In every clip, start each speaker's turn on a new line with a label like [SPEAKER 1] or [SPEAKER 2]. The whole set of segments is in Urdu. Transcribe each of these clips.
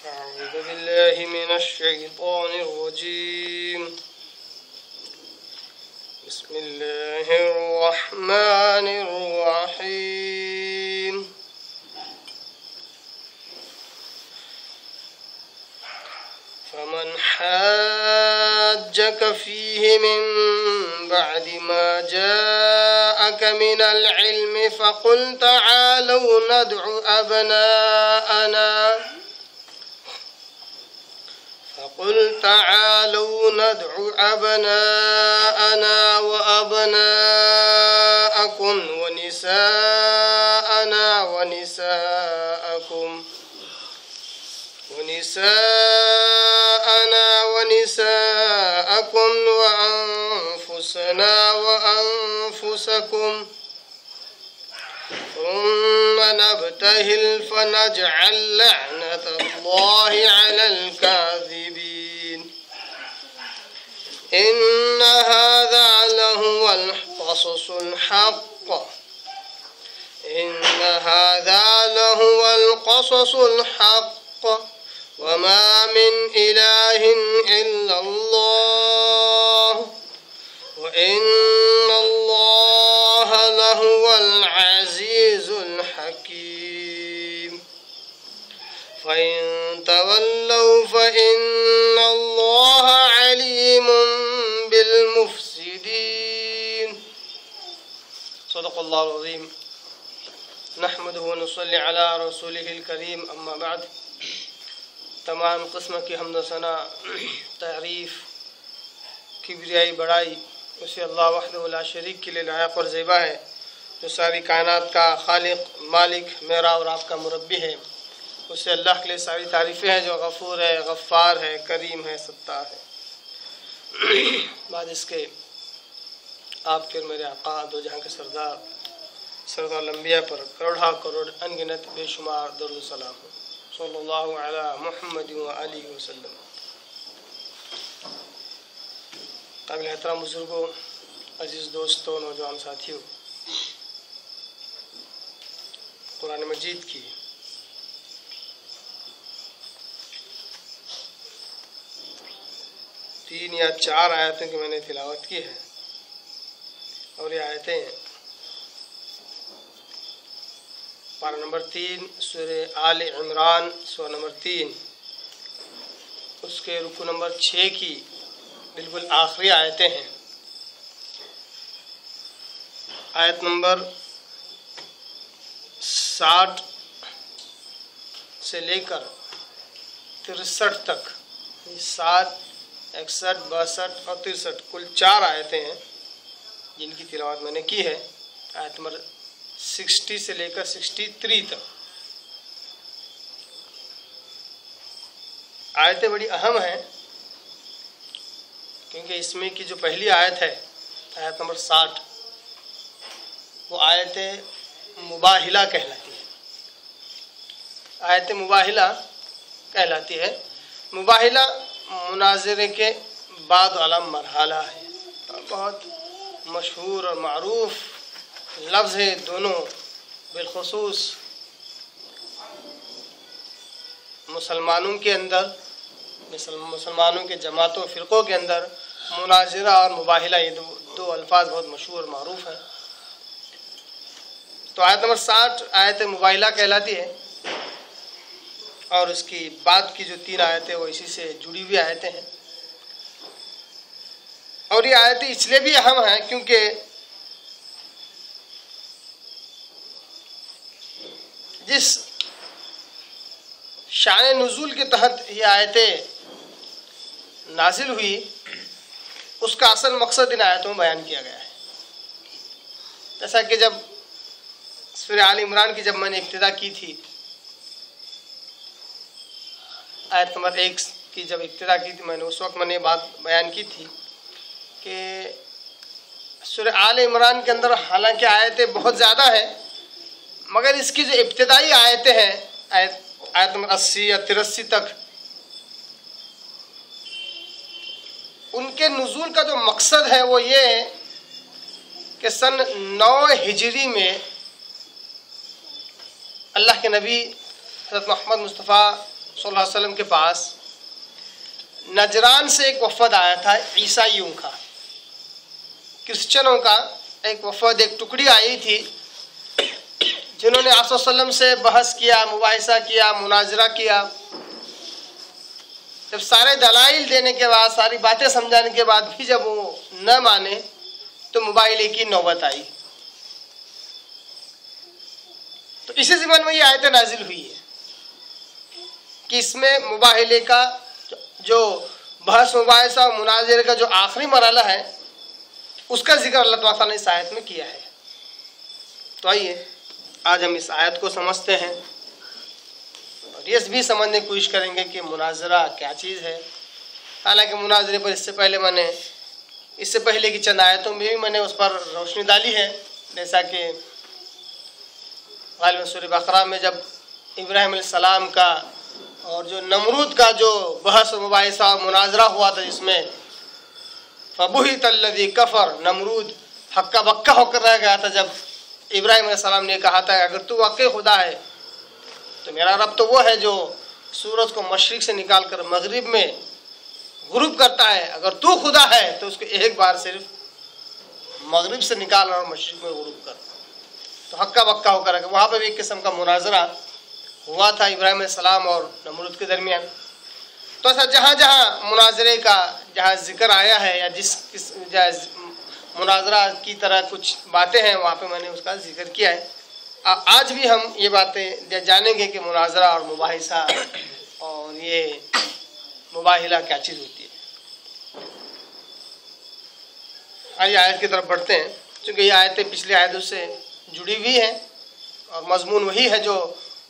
[SPEAKER 1] أعوذ بالله من الشيطان الرجيم. بسم الله الرحمن الرحيم. فمن حاجك فيه من بعد ما جاءك من العلم فقل تعالوا ندع أبناءنا وأبناءكم ونساءنا ونساءكم وأنفسنا وأنفسكم ثم نبتهل فنجعل لعنة الله على الكاذبين. إن هذا لهو القصص الحق وما من إله إلا الله وإن الله لهو العزيز الحكيم. فإن تولوا فإن الله عليم بالمفسدين. صدق الله العظيم. نحمده ونصلي على رسوله الكريم. اما بعد. تمام قسم کی حمد و ثنا، تعریف، کبریائی، بڑائی اسے اللہ وحدہ لا شریک کے لیے لائق اور زیبا ہے، جو ساری کائنات کا خالق، مالک، میرا اور آپ کا مربی ہے۔ اسے اللہ کے لیے ساری تعریفیں ہیں، جو غفور ہے، غفار ہے، کریم ہے، ستار ہے۔ بعد اس کے آپ کے اور میرے آقا دو جہاں کے سردار الانبیاء پر کروڑا کروڑ انگنت بے شمار درود و سلام ہو، صلی اللہ علی محمد و آلہ وسلم۔ قابل احترام بزرگوں، عزیز دوستوں، نوجوان ساتھیوں، قرآن مجید کی تین یا چار آیتوں کی میں نے تلاوت کی ہے، اور یہ آیتیں پارہ نمبر 3 سورہ آل عمران سورہ نمبر 3 اس کے رکوع نمبر 6 کی بالکل آخری آیتیں ہیں۔ آیت نمبر 60 سے لے کر 63 تک، 60، 61، 62 اور 63 کل 4 آیتیں ہیں جن کی تلاوت میں نے کی ہے۔ آیت نمبر 60 سے لے کر 63 تک آیتیں بڑی اہم ہیں، کیونکہ اس میں کی جو پہلی آیت ہے، آیت نمبر 60، وہ آیت مباہلہ کہلاتی ہے۔ آیت مباہلہ کہلاتی ہے۔ مباہلہ مناظرے کے بعد والا مرحلہ ہے، بہت مشہور اور معروف لفظ ہے۔ دونوں بالخصوص مسلمانوں کے اندر، مسلمانوں کے جماعتوں و فرقوں کے اندر مناظرہ اور مباہلہ، یہ دو الفاظ بہت مشہور اور معروف ہیں۔ تو آیت نمبر 60 آیت مباہلہ کہلاتی ہے، اور اس کی بعد کی جو 3 آیتیں وہ اسی سے جڑی ہوئی آیتیں ہیں۔ اور یہ آیتیں اس لیے بھی اہم ہیں کیونکہ جس شان نزول کے تحت یہ آیتیں نازل ہوئی، اس کا اصل مقصد ان آیتوں میں بیان کیا گیا ہے۔ جیسا کہ جب سورہ آل عمران کی جب میں نے ابتدا کی تھی، آیت نمبر 1 کی جب ابتدا کی تھی، میں نے اس وقت میں نے بات بیان کی تھی کہ سورہ آل عمران کے اندر حالانکہ آیتیں بہت زیادہ ہیں، مگر اس کی جو ابتدائی آیتیں ہیں، آیت نمبر 80 یا 83 تک، ان کے نزول کا جو مقصد ہے وہ یہ ہے کہ سن 9 ہجری میں اللہ کے نبی حضرت محمد مصطفیٰ صلی اللہ علیہ وسلم کے پاس نجران سے ایک وفد آیا تھا، عیسائیوں کا، کرسچنوں کا ایک وفد، ایک ٹکڑی آئی تھی جنہوں نے آپ صلی اللہ علیہ وسلم سے بحث کیا، مباحثہ کیا، مناظرہ کیا۔ جب سارے دلائل دینے کے بعد، ساری باتیں سمجھانے کے بعد بھی جب وہ نہ مانے تو مباحثے کی نوبت آئی۔ تو اسی ضمن میں یہ آیت نازل ہوئی ہے کہ اس میں مباحثے کا جو بحث مباحثہ و مناظرے کا جو آخری مرحلہ ہے اس کا ذکر اللہ تعالیٰ نے اس آیت میں کیا ہے۔ تو آئیے آج ہم اس آیت کو سمجھتے ہیں اور یہ بھی سمجھنے کی کوشش کریں گے کہ مناظرہ کیا چیز ہے۔ حالانکہ مناظرے پر اس سے پہلے کی چند آیتوں میں بھی میں نے اس پر روشنی ڈالی ہے، جیسا کہ غالباً سورہ بقرہ میں جب ابراہیم علیہ السلام کا اور جو نمرود کا جو بحث و مباحثہ و مناظرہ ہوا تھا، جس میں فبہت الذی کفر، نمرود ہکا بکا ہو کر رہ گیا تھا جب ابراہیم علیہ السلام نے کہا تھا اگر تو واقعی خدا ہے تو میرا رب تو وہ ہے جو سورج کو مشرق سے نکال کر مغرب میں غروب کرتا ہے، اگر تو خدا ہے تو اس کو ایک بار صرف مغرب سے نکال اور مشرق میں غروب کر۔ تو ہکا بکا ہو کر وہاں پہ بھی ایک قسم کا مناظرہ ہوا تھا ابراہیم علیہ السلام اور نمرود کے درمیان۔ تو ایسا جہاں جہاں مناظرے کا جہاں ذکر آیا ہے یا جس مناظرہ کی طرح کچھ باتیں ہیں وہاں پہ میں نے اس کا ذکر کیا ہے۔ آج بھی ہم یہ باتیں جانیں گے کہ مناظرہ اور مباحثہ اور یہ مباحلہ کیا چیز ہوتی ہے۔ آئیے آیت کی طرف بڑھتے ہیں، چونکہ یہ آیتیں پچھلی آیتوں سے جڑی ہوئی ہیں اور مضمون وہی ہے جو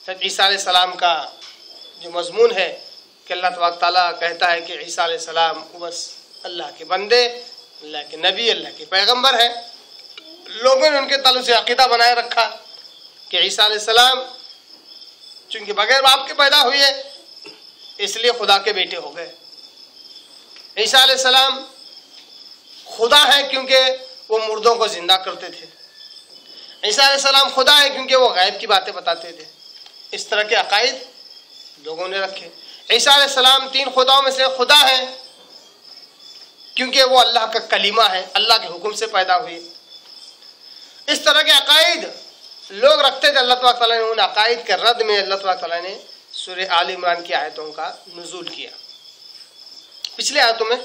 [SPEAKER 1] عیسیٰ علیہ السلام کا جو مضمون ہے کہ اللہ تبارک تعالیٰ کہتا ہے کہ عیسیٰ علیہ السلام بس اللہ کے بندے، اللہ کے نبی، اللہ کے پیغمبر ہیں۔ لوگوں نے ان کے تعلق سے عقیدہ بنائے رکھا کہ عیسیٰ علیہ السلام چونکہ بغیر باپ کے پیدا ہوئے اس لیے خدا کے بیٹے ہو گئے۔ عیسیٰ علیہ السلام خدا ہے کیونکہ وہ مردوں کو زندہ کرتے تھے۔ عیسیٰ علیہ السلام خدا ہے کیونکہ وہ غیب کی باتیں بتاتے تھے۔ اس طرح کے عقائد لوگوں نے رکھے۔ عیسیٰ علیہ السلام تین خداؤں میں سے خدا ہے کیونکہ وہ اللہ کا کلمہ ہے، اللہ کے حکم سے پیدا ہوئے۔ اس طرح کے عقائد لوگ رکھتے تھے۔ اللہ تبارک تعالیٰ نے ان عقائد کے رد میں اللہ تبارک تعالیٰ نے سورہ آل عمران کی آیتوں کا نزول کیا۔ پچھلے آیتوں میں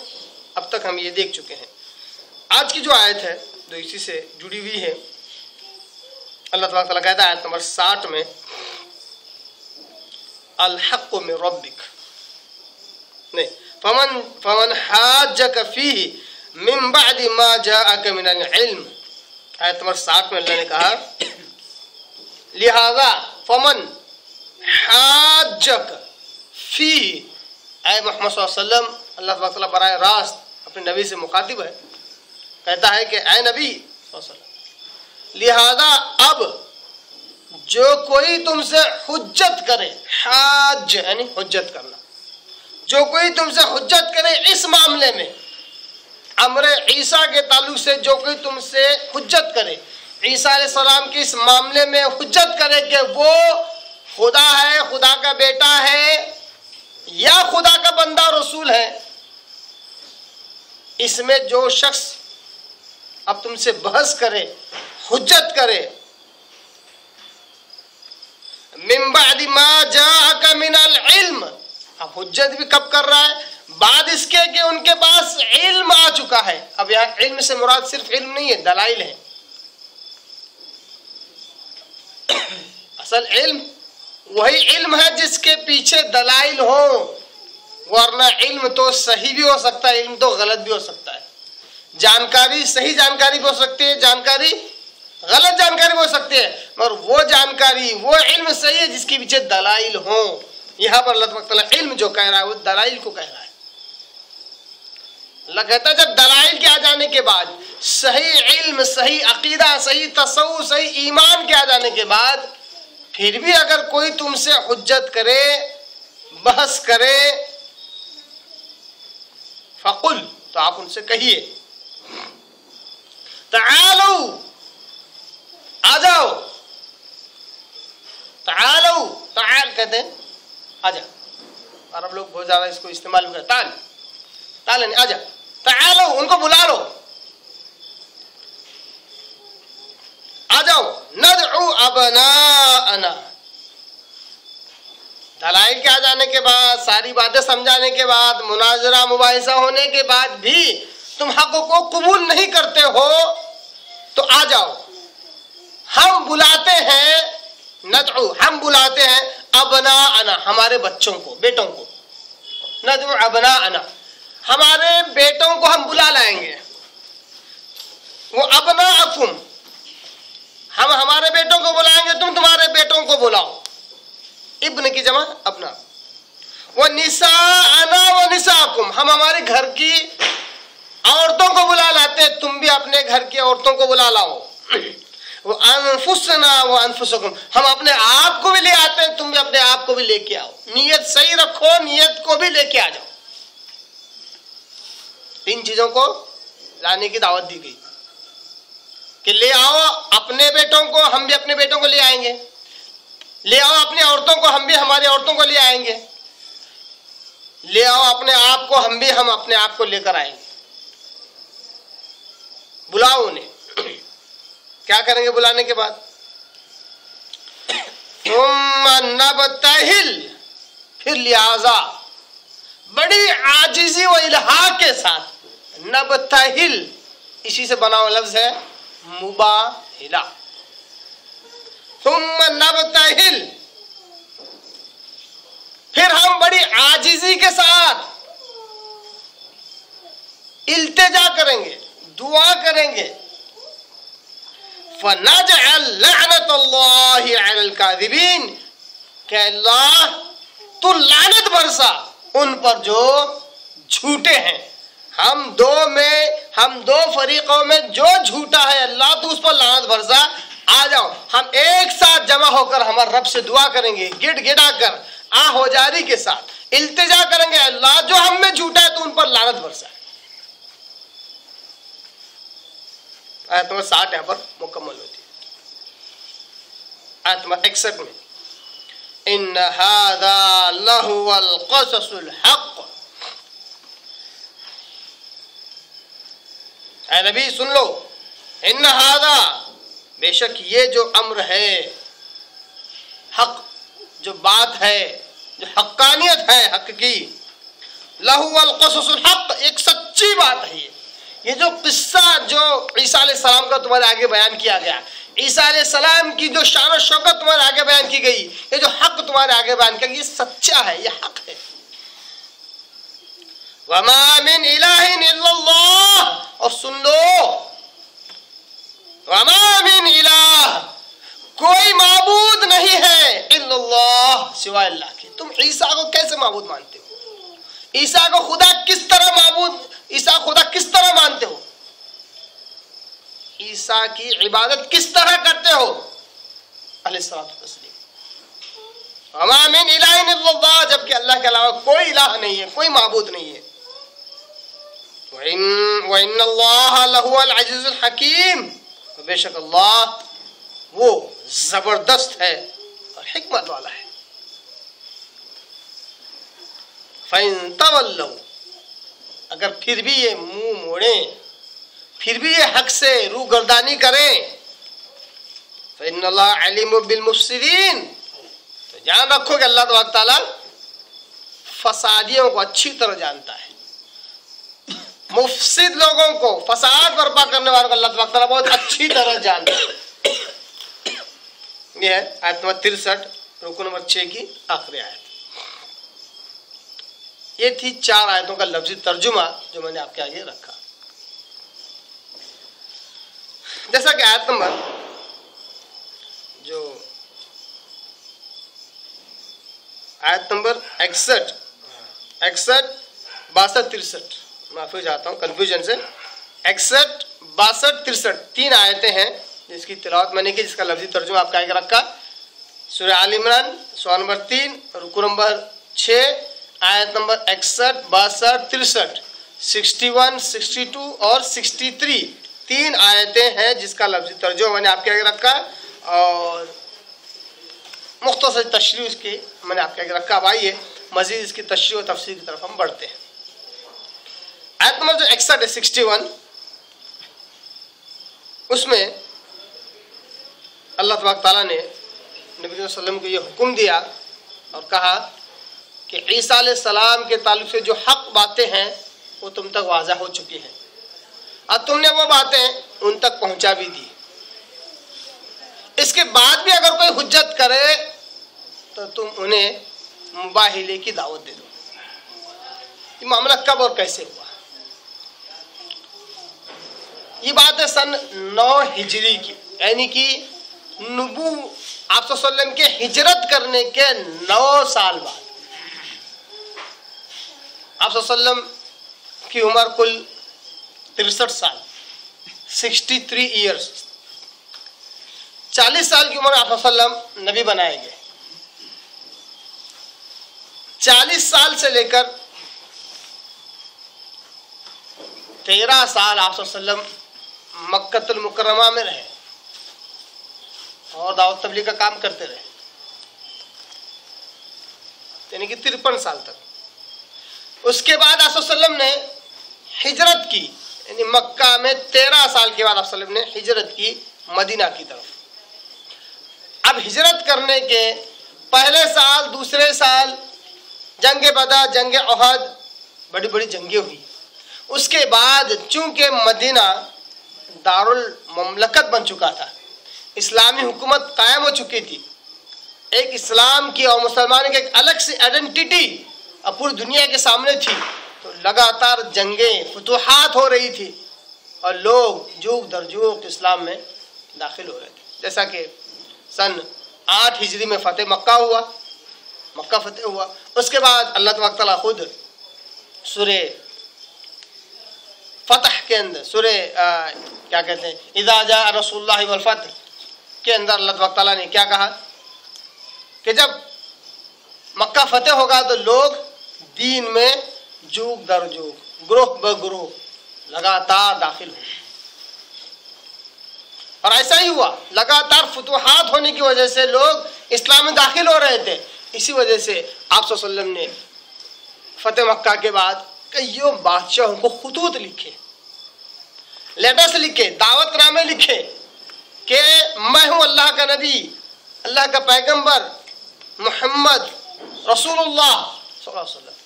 [SPEAKER 1] اب تک ہم یہ دیکھ چکے ہیں۔ آج کی جو آیت ہے جو اسی سے جڑی ہوئی ہے، اللہ تبارک تعالیٰ کہتا ہے آیت نمبر 60 میں الحق من ربک، نہیں فمن حاجک فیہ من بعد ما جاءک من العلم۔ آیت نمبر 60 میں اللہ نے کہا لہذا فمن حاجک فیہ، اے محمد صلی اللہ علیہ وسلم، اللہ تبارک تعالیٰ براہ راست اپنے نبی سے مخاطب ہے، کہتا ہے کہ اے نبی صلی اللہ علیہ وسلم، لہذا اب جو کوئی تم سے حجت کرے، حاج یعنی حجت کرنا، جو کوئی تم سے حجت کرے اس معاملے میں، امر عیسیٰ کے تعلق سے جو کوئی تم سے حجت کرے، عیسیٰ علیہ السلام کے اس معاملے میں حجت کرے کہ وہ خدا ہے، خدا کا بیٹا ہے یا خدا کا بندہ رسول ہے، اس میں جو شخص اب تم سے بحث کرے، حجت کرے، من بعد ما جاءک من العلم، اب حجت بھی کب کر رہا ہے؟ بعد اس کے کہ ان کے پاس علم آ چکا ہے۔ اب یہاں علم سے مراد صرف علم نہیں ہے، دلائل ہے۔ اصل علم وہی علم ہے جس کے پیچھے دلائل ہوں، ورنہ علم تو صحیح بھی ہو سکتا ہے، علم تو غلط بھی ہو سکتا ہے۔ جانکاری صحیح جانکاری بھی ہو سکتی ہے، جانکاری غلط جانکاری بھی ہو سکتی ہے، مگر وہ جانکاری وہ علم صحیح ہے جس کے پیچھے دلائل ہوں۔ یہاں پر اللہ تعالیٰ علم جو کہہ رہا ہے وہ دلائل کو کہہ رہا ہے۔ اللہ کہتا ہے جب دلائل کے آ جانے کے بعد، صحیح علم، صحیح عقیدہ، صحیح تصور، صحیح ایمان کے آ جانے کے بعد، پھر بھی اگر کوئی تم سے حجت کرے، بحث کرے، فقل، تو آپ ان سے کہیے تعالو، آ جاؤ، تعالو، تعال کہتے ہیں آ جا، عرب لوگ بہت زیادہ اس کو استعمال بھی کرتے ہیں. تعال نہیں آجا تعالو, ان کو بلا لو, آ جاؤ. ندعو ابناءنا, دلائل کے آ جانے کے بعد, ساری باتیں سمجھانے کے بعد, مناظرہ مباحثہ ہونے کے بعد بھی تم حق کو قبول نہیں کرتے ہو تو آ جاؤ. ہم بلاتے ہیں, ندعو ہم بلاتے ہیں, ابناءنا ہمارے بچوں کو, بیٹوں کو. ندعو ابناءنا ہمارے بیٹوں کو ہم بلا لائیں گے. وہ ابناءکم ہم ہمارے بیٹوں کو بلائیں گے, تم تمہارے بیٹوں کو بلاؤ. ابن کی جمع ابنا. وہ نساءنا و نساءکم ہم ہمارے گھر کی عورتوں کو بلا لاتے ہیں, تم بھی اپنے گھر کی عورتوں کو بلا لاؤ. وہ انفسنا و انفسکم ہم اپنے آپ کو بھی لے آتے ہیں, تم بھی اپنے آپ کو بھی لے کے آؤ. نیت صحیح رکھو, نیت کو بھی لے کے آ جاؤ. تین چیزوں کو لانے کی دعوت دی گئی کہ لے آؤ اپنے بیٹوں کو, ہم بھی اپنے بیٹوں کو لے آئیں گے. لے آؤ اپنی عورتوں کو, ہم بھی ہماری عورتوں کو لے آئیں گے. لے آؤ اپنے آپ کو, ہم بھی ہم اپنے آپ کو لے کر آئیں گے. بلاؤ انہیں. کیا کریں گے بلانے کے بعد؟ ثم نبتہل پھر لہذا بڑی عاجزی و الحاح کے ساتھ, نبتہل اسی سے بنا ہوا لفظ ہے مباہلہ. ثم نبتہل پھر ہم بڑی عاجزی کے ساتھ التجا کریں گے, دعا کریں گے. فَنَجْعَلْ لَعْنَةَ اللَّهِ عَلَى الْكَاذِبِينَ کہ اللہ تو لعنت برسا ان پر جو جھوٹے ہیں. ہم دو فریقوں میں جو جھوٹا ہے اللہ تو اس پر لعنت برسا. آ جاؤ ہم ایک ساتھ جمع ہو کر ہمارے رب سے دعا کریں گے, گڑ گڑا کر آہوجاری کے ساتھ التجا کریں گے, اللہ جو ہم میں جھوٹا ہے تو ان پر لعنت برسا. آیت نمبر 60 یہاں پر مکمل ہوتی ہے. آیت نمبر 61 میں ان هذا لهو القصص الحق, اے نبی سن لو, ان هذا بے شک یہ جو امر ہے, حق جو بات ہے, جو حقانیت ہے حق کی, لہو القصص الحق ایک سچی بات ہے. یہ جو قصہ جو عیسیٰ علیہ السلام کا تمہارے آگے بیان کیا گیا, عیسیٰ علیہ السلام کی جو شان و شوکت تمہارے آگے بیان کی گئی, یہ جو حق تمہارے آگے بیان کیا گیا, یہ سچا ہے, یہ حق ہے. وَمَا مِنْ إِلَٰهٍ إِلَّا اللَّهُ اور سن لو, وَمَا مِنْ إِلَٰهٍ کوئی معبود نہیں ہے إِلَّا اللَّهُ سوائے اللہ کے. تم عیسیٰ کو کیسے معبود مانتے ہو؟ عیسیٰ کو خدا کس طرح عیسیٰ خدا کس طرح مانتے ہو؟ عیسیٰ کی عبادت کس طرح کرتے ہو؟ علیہ الصلوۃ والتسلیم. وما من الہ الا اللہ جبکہ اللہ کے علاوہ کوئی الہ نہیں ہے, کوئی معبود نہیں ہے. وَإِنَّ اللَّهَ لَهُوَ الْعَزِيزُ الْحَكِيمُ بے شک اللہ وہ زبردست ہے اور حکمت والا ہے. فَإِن تَوَلَّوْا اگر پھر بھی یہ منہ موڑیں, پھر بھی یہ حق سے روگردانی کریں, فَإِنَّ اللَّهَ عَلِيمٌ بِالْمُفْسِدِينَ تو جان رکھو کہ اللہ تبارک تعالیٰ فسادیوں کو اچھی طرح جانتا ہے. مفسد لوگوں کو, فساد برپا کرنے والوں کو اللہ تبارک تعالیٰ بہت اچھی طرح جانتا ہے. یہ ہے آیت نمبر 63 رکو نمبر 6 کی آخری آیت. یہ تھی 4 آیتوں کا لفظی ترجمہ جو میں نے آپ کے آگے رکھا. جیسا کہ آیت نمبر جو آیت نمبر 61 62 63 معافی چاہتا ہوں کنفیوژن سے. 61 62 63 3 آیتیں ہیں جس کی تلاوت میں نے کی, جس کا لفظی ترجمہ آپ کے آگے رکھا. سورہ آل عمران سورہ نمبر 3 رکوع نمبر 6 آیت نمبر 61 62 63 61 62 اور 63 3 آیتیں ہیں جس کا لفظی ترجمہ میں نے آپ کے آگے رکھا اور مختصر تشریح اس کی میں نے آپ کے آگے رکھا. اب آئیے مزید اس کی تشریح و تفسیر کی طرف ہم بڑھتے ہیں۔ آیت نمبر جو 61 ہے 61، اس میں اللہ تبارک تعالیٰ نے نبی صلی اللہ علیہ وسلم کو یہ حکم دیا اور کہا کہ عیسیٰ علیہ السلام کے تعلق سے جو حق باتیں ہیں وہ تم تک واضح ہو چکی ہیں، اور تم نے وہ باتیں ان تک پہنچا بھی دی۔ اس کے بعد بھی اگر کوئی حجت کرے تو تم انہیں مباہلے کی دعوت دے دو۔ یہ معاملہ کب اور کیسے ہوا؟ یہ بات ہے سن 9 ہجری کی، یعنی کہ آپ صلی اللہ علیہ وسلم کے ہجرت کرنے کے 9 سال بعد۔ آپ صلی اللہ علیہ وسلم کی عمر کل 63 سال، 63 ایئرس، 40 سال کی عمر آپ صلی اللہ علیہ وسلم نبی بنائے گئے۔ 40 سال سے لے کر 13 سال آپ صلی اللہ علیہ وسلم مکۃ المکرمہ میں رہے اور دعوت تبلیغ کا کام کرتے رہے، یعنی کہ 53 سال تک۔ اس کے بعد آپ صلی اللہ علیہ وسلم نے ہجرت کی، یعنی مکہ میں 13 سال کے بعد آپ صلی اللہ علیہ وسلم نے ہجرت کی مدینہ کی طرف۔ اب ہجرت کرنے کے پہلے سال، دوسرے سال جنگ بدر، جنگ احد، بڑی بڑی جنگیں ہوئی۔ اس کے بعد چونکہ مدینہ دارالمملکت بن چکا تھا، اسلامی حکومت قائم ہو چکی تھی، ایک اسلام کی اور مسلمانوں کی ایک الگ سی آئیڈینٹی اب پوری دنیا کے سامنے تھی، تو لگاتار جنگیں، فتوحات ہو رہی تھی اور لوگ جوگ در جوگ اسلام میں داخل ہو رہے تھے۔ جیسا کہ سن 8 ہجری میں فتح مکہ ہوا، مکہ فتح ہوا۔ اس کے بعد اللہ تبارک تعالیٰ خود سورہ فتح کے اندر، سورہ کیا کہتے ہیں، اذا جاء رسول اللہ والفتح کے اندر اللہ تبارک تعالیٰ نے کیا کہا کہ جب مکہ فتح ہوگا تو لوگ دین میں جوگ در جوگ، گروہ بگروہ لگاتار داخل ہوں، اور ایسا ہی ہوا۔ لگاتار فتوحات ہونے کی وجہ سے لوگ اسلام میں داخل ہو رہے تھے۔ اسی وجہ سے آپ صلی اللہ علیہ وسلم نے فتح مکہ کے بعد کئیوں بادشاہوں کو خطوط لکھے، لیٹرز لکھے، دعوت نامے لکھے کہ میں ہوں اللہ کا نبی، اللہ کا پیغمبر محمد رسول اللہ صلی اللہ علیہ وسلم،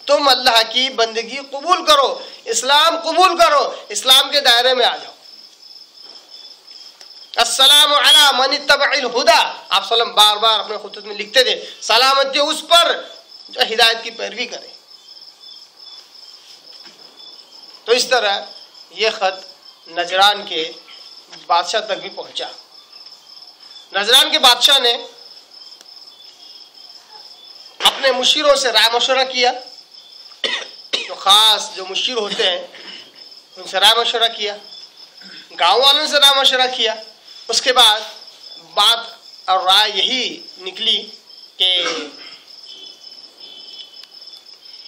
[SPEAKER 1] تم اللہ کی بندگی قبول کرو، اسلام قبول کرو، اسلام کے دائرے میں آ جاؤ۔ السلام علی من اتبع الہدی، آپ صلی اللہ علیہ وسلم بار بار اپنے خطوط میں لکھتے تھے، سلامتی اس پر جو ہدایت کی پیروی کرے۔ تو اس طرح یہ خط نجران کے بادشاہ تک بھی پہنچا۔ نجران کے بادشاہ نے اپنے مشیروں سے رائے مشورہ کیا، جو خاص جو مشیر ہوتے ہیں ان سے رائے مشورہ کیا، گاؤں والوں سے رائے مشورہ کیا۔ اس کے بعد بات اور رائے یہی نکلی کہ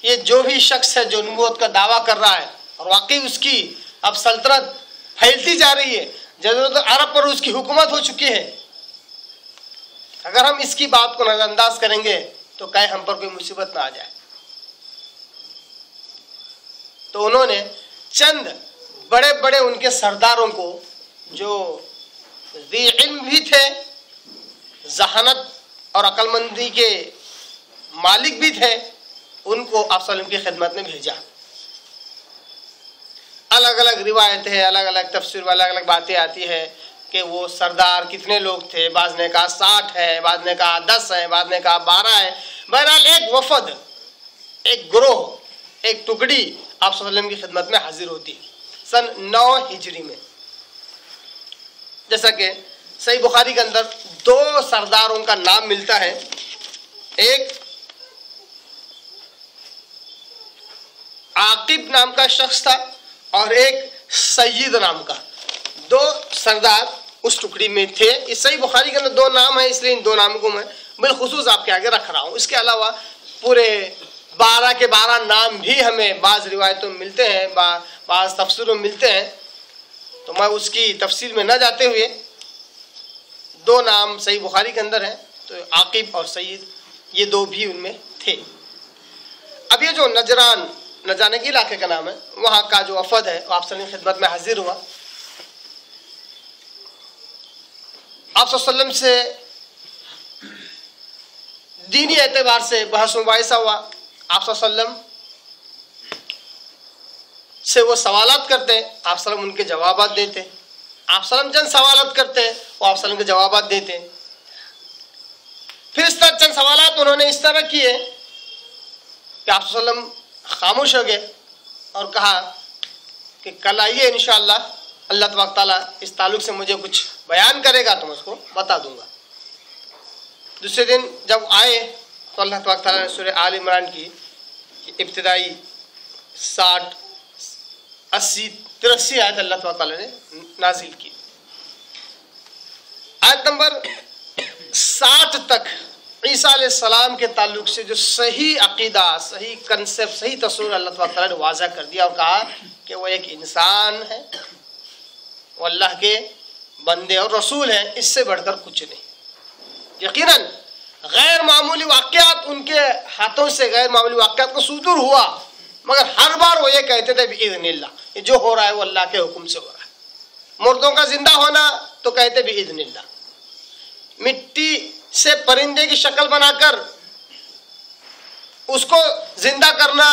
[SPEAKER 1] یہ جو بھی شخص ہے جو نبوت کا دعویٰ کر رہا ہے اور واقعی اس کی اب سلطنت پھیلتی جا رہی ہے، جزیرۃ عرب پر اس کی حکومت ہو چکی ہے، اگر ہم اس کی بات کو نظر انداز کریں گے تو کہیں ہم پر کوئی مصیبت نہ آ جائے۔ تو انہوں نے چند بڑے بڑے ان کے سرداروں کو جو ذی علم بھی تھے، ذہانت اور عقل مندی کے مالک بھی تھے، ان کو آپ صلی اللہ علیہ وسلم کی خدمت میں بھیجا۔ الگ الگ روایتیں ہیں، الگ الگ تفسیر میں الگ الگ باتیں آتی ہے کہ وہ سردار کتنے لوگ تھے، بعض نے کہا 60 ہے، بعض نے کہا 10 ہے، بعض نے کہا 12 ہے۔ بہرحال ایک وفد، ایک گروہ، ایک ٹکڑی آپ صلی اللہ علیہ وسلم کی خدمت میں حاضر ہوتی ہے سن 9 ہجری میں۔ جیسا کہ صحیح بخاری کے اندر 2 سرداروں کا نام ملتا ہے، ایک عاقب نام کا شخص تھا اور ایک سید نام کا۔ 2 سردار اس ٹکڑی میں تھے۔ اس صحیح بخاری کے اندر 2 نام ہیں، اس لیے ان 2 ناموں کو میں بالخصوص آپ کے آگے رکھ رہا ہوں۔ اس کے علاوہ پورے 12 کے 12 نام بھی ہمیں بعض روایتوں میں ملتے ہیں، بعض تفسیروں میں ملتے ہیں، تو میں اس کی تفصیل میں نہ جاتے ہوئے 2 نام صحیح بخاری کے اندر ہیں، تو عاقب اور سید، یہ دو بھی ان میں تھے۔ اب یہ جو نجران کے علاقے کا نام ہے، وہاں کا جو وفد ہے وہ آپ صلی اللہ علیہ وسلم کی خدمت میں حاضر ہوا۔ آپ صلی اللہ علیہ وسلم سے دینی اعتبار سے بحث و مباحثہ ہوا۔ آپ صلی اللہ علیہ وسلم سے وہ سوالات کرتے، آپ صلی اللہ علیہ وسلم ان کے جوابات دیتے، آپ صلی اللہ علیہ وسلم چند سوالات کرتے وہ آپ صلی اللہ علیہ وسلم کے جوابات دیتے۔ پھر اس طرح چند سوالات انہوں نے اس طرح کیے کہ آپ صلی اللہ علیہ وسلم خاموش ہو گئے اور کہا کہ کل آئیے انشاءاللہ، اللہ تبارک تعالیٰ اس تعلق سے مجھے کچھ بیان کرے گا تو میں اس کو بتا دوں گا۔ دوسرے دن جب آئے تو اللہ تبارک تعالیٰ نے سورہ آل عمران کی ابتدائی 60 80 83 آیت اللہ تبارک تعالیٰ نے نازل کی۔ آیت نمبر 60 تک عیسیٰ علیہ السلام کے تعلق سے جو صحیح عقیدہ، صحیح کنسیپٹ، صحیح تصور اللہ تبارک تعالیٰ نے واضح کر دیا اور کہا کہ وہ ایک انسان ہے، وہ اللہ کے بندے اور رسول ہیں، اس سے بڑھ کر کچھ نہیں۔ یقیناً غیر معمولی واقعات ان کے ہاتھوں سے، غیر معمولی واقعات کو صدور ہوا، مگر ہر بار وہ یہ کہتے تھے بِإِذْنِ اللَّهِ، یہ جو ہو رہا ہے وہ اللہ کے حکم سے ہو رہا ہے۔ مردوں کا زندہ ہونا تو کہتے بِإِذْنِ اللَّهِ، مٹی سے پرندے کی شکل بنا کر اس کو زندہ کرنا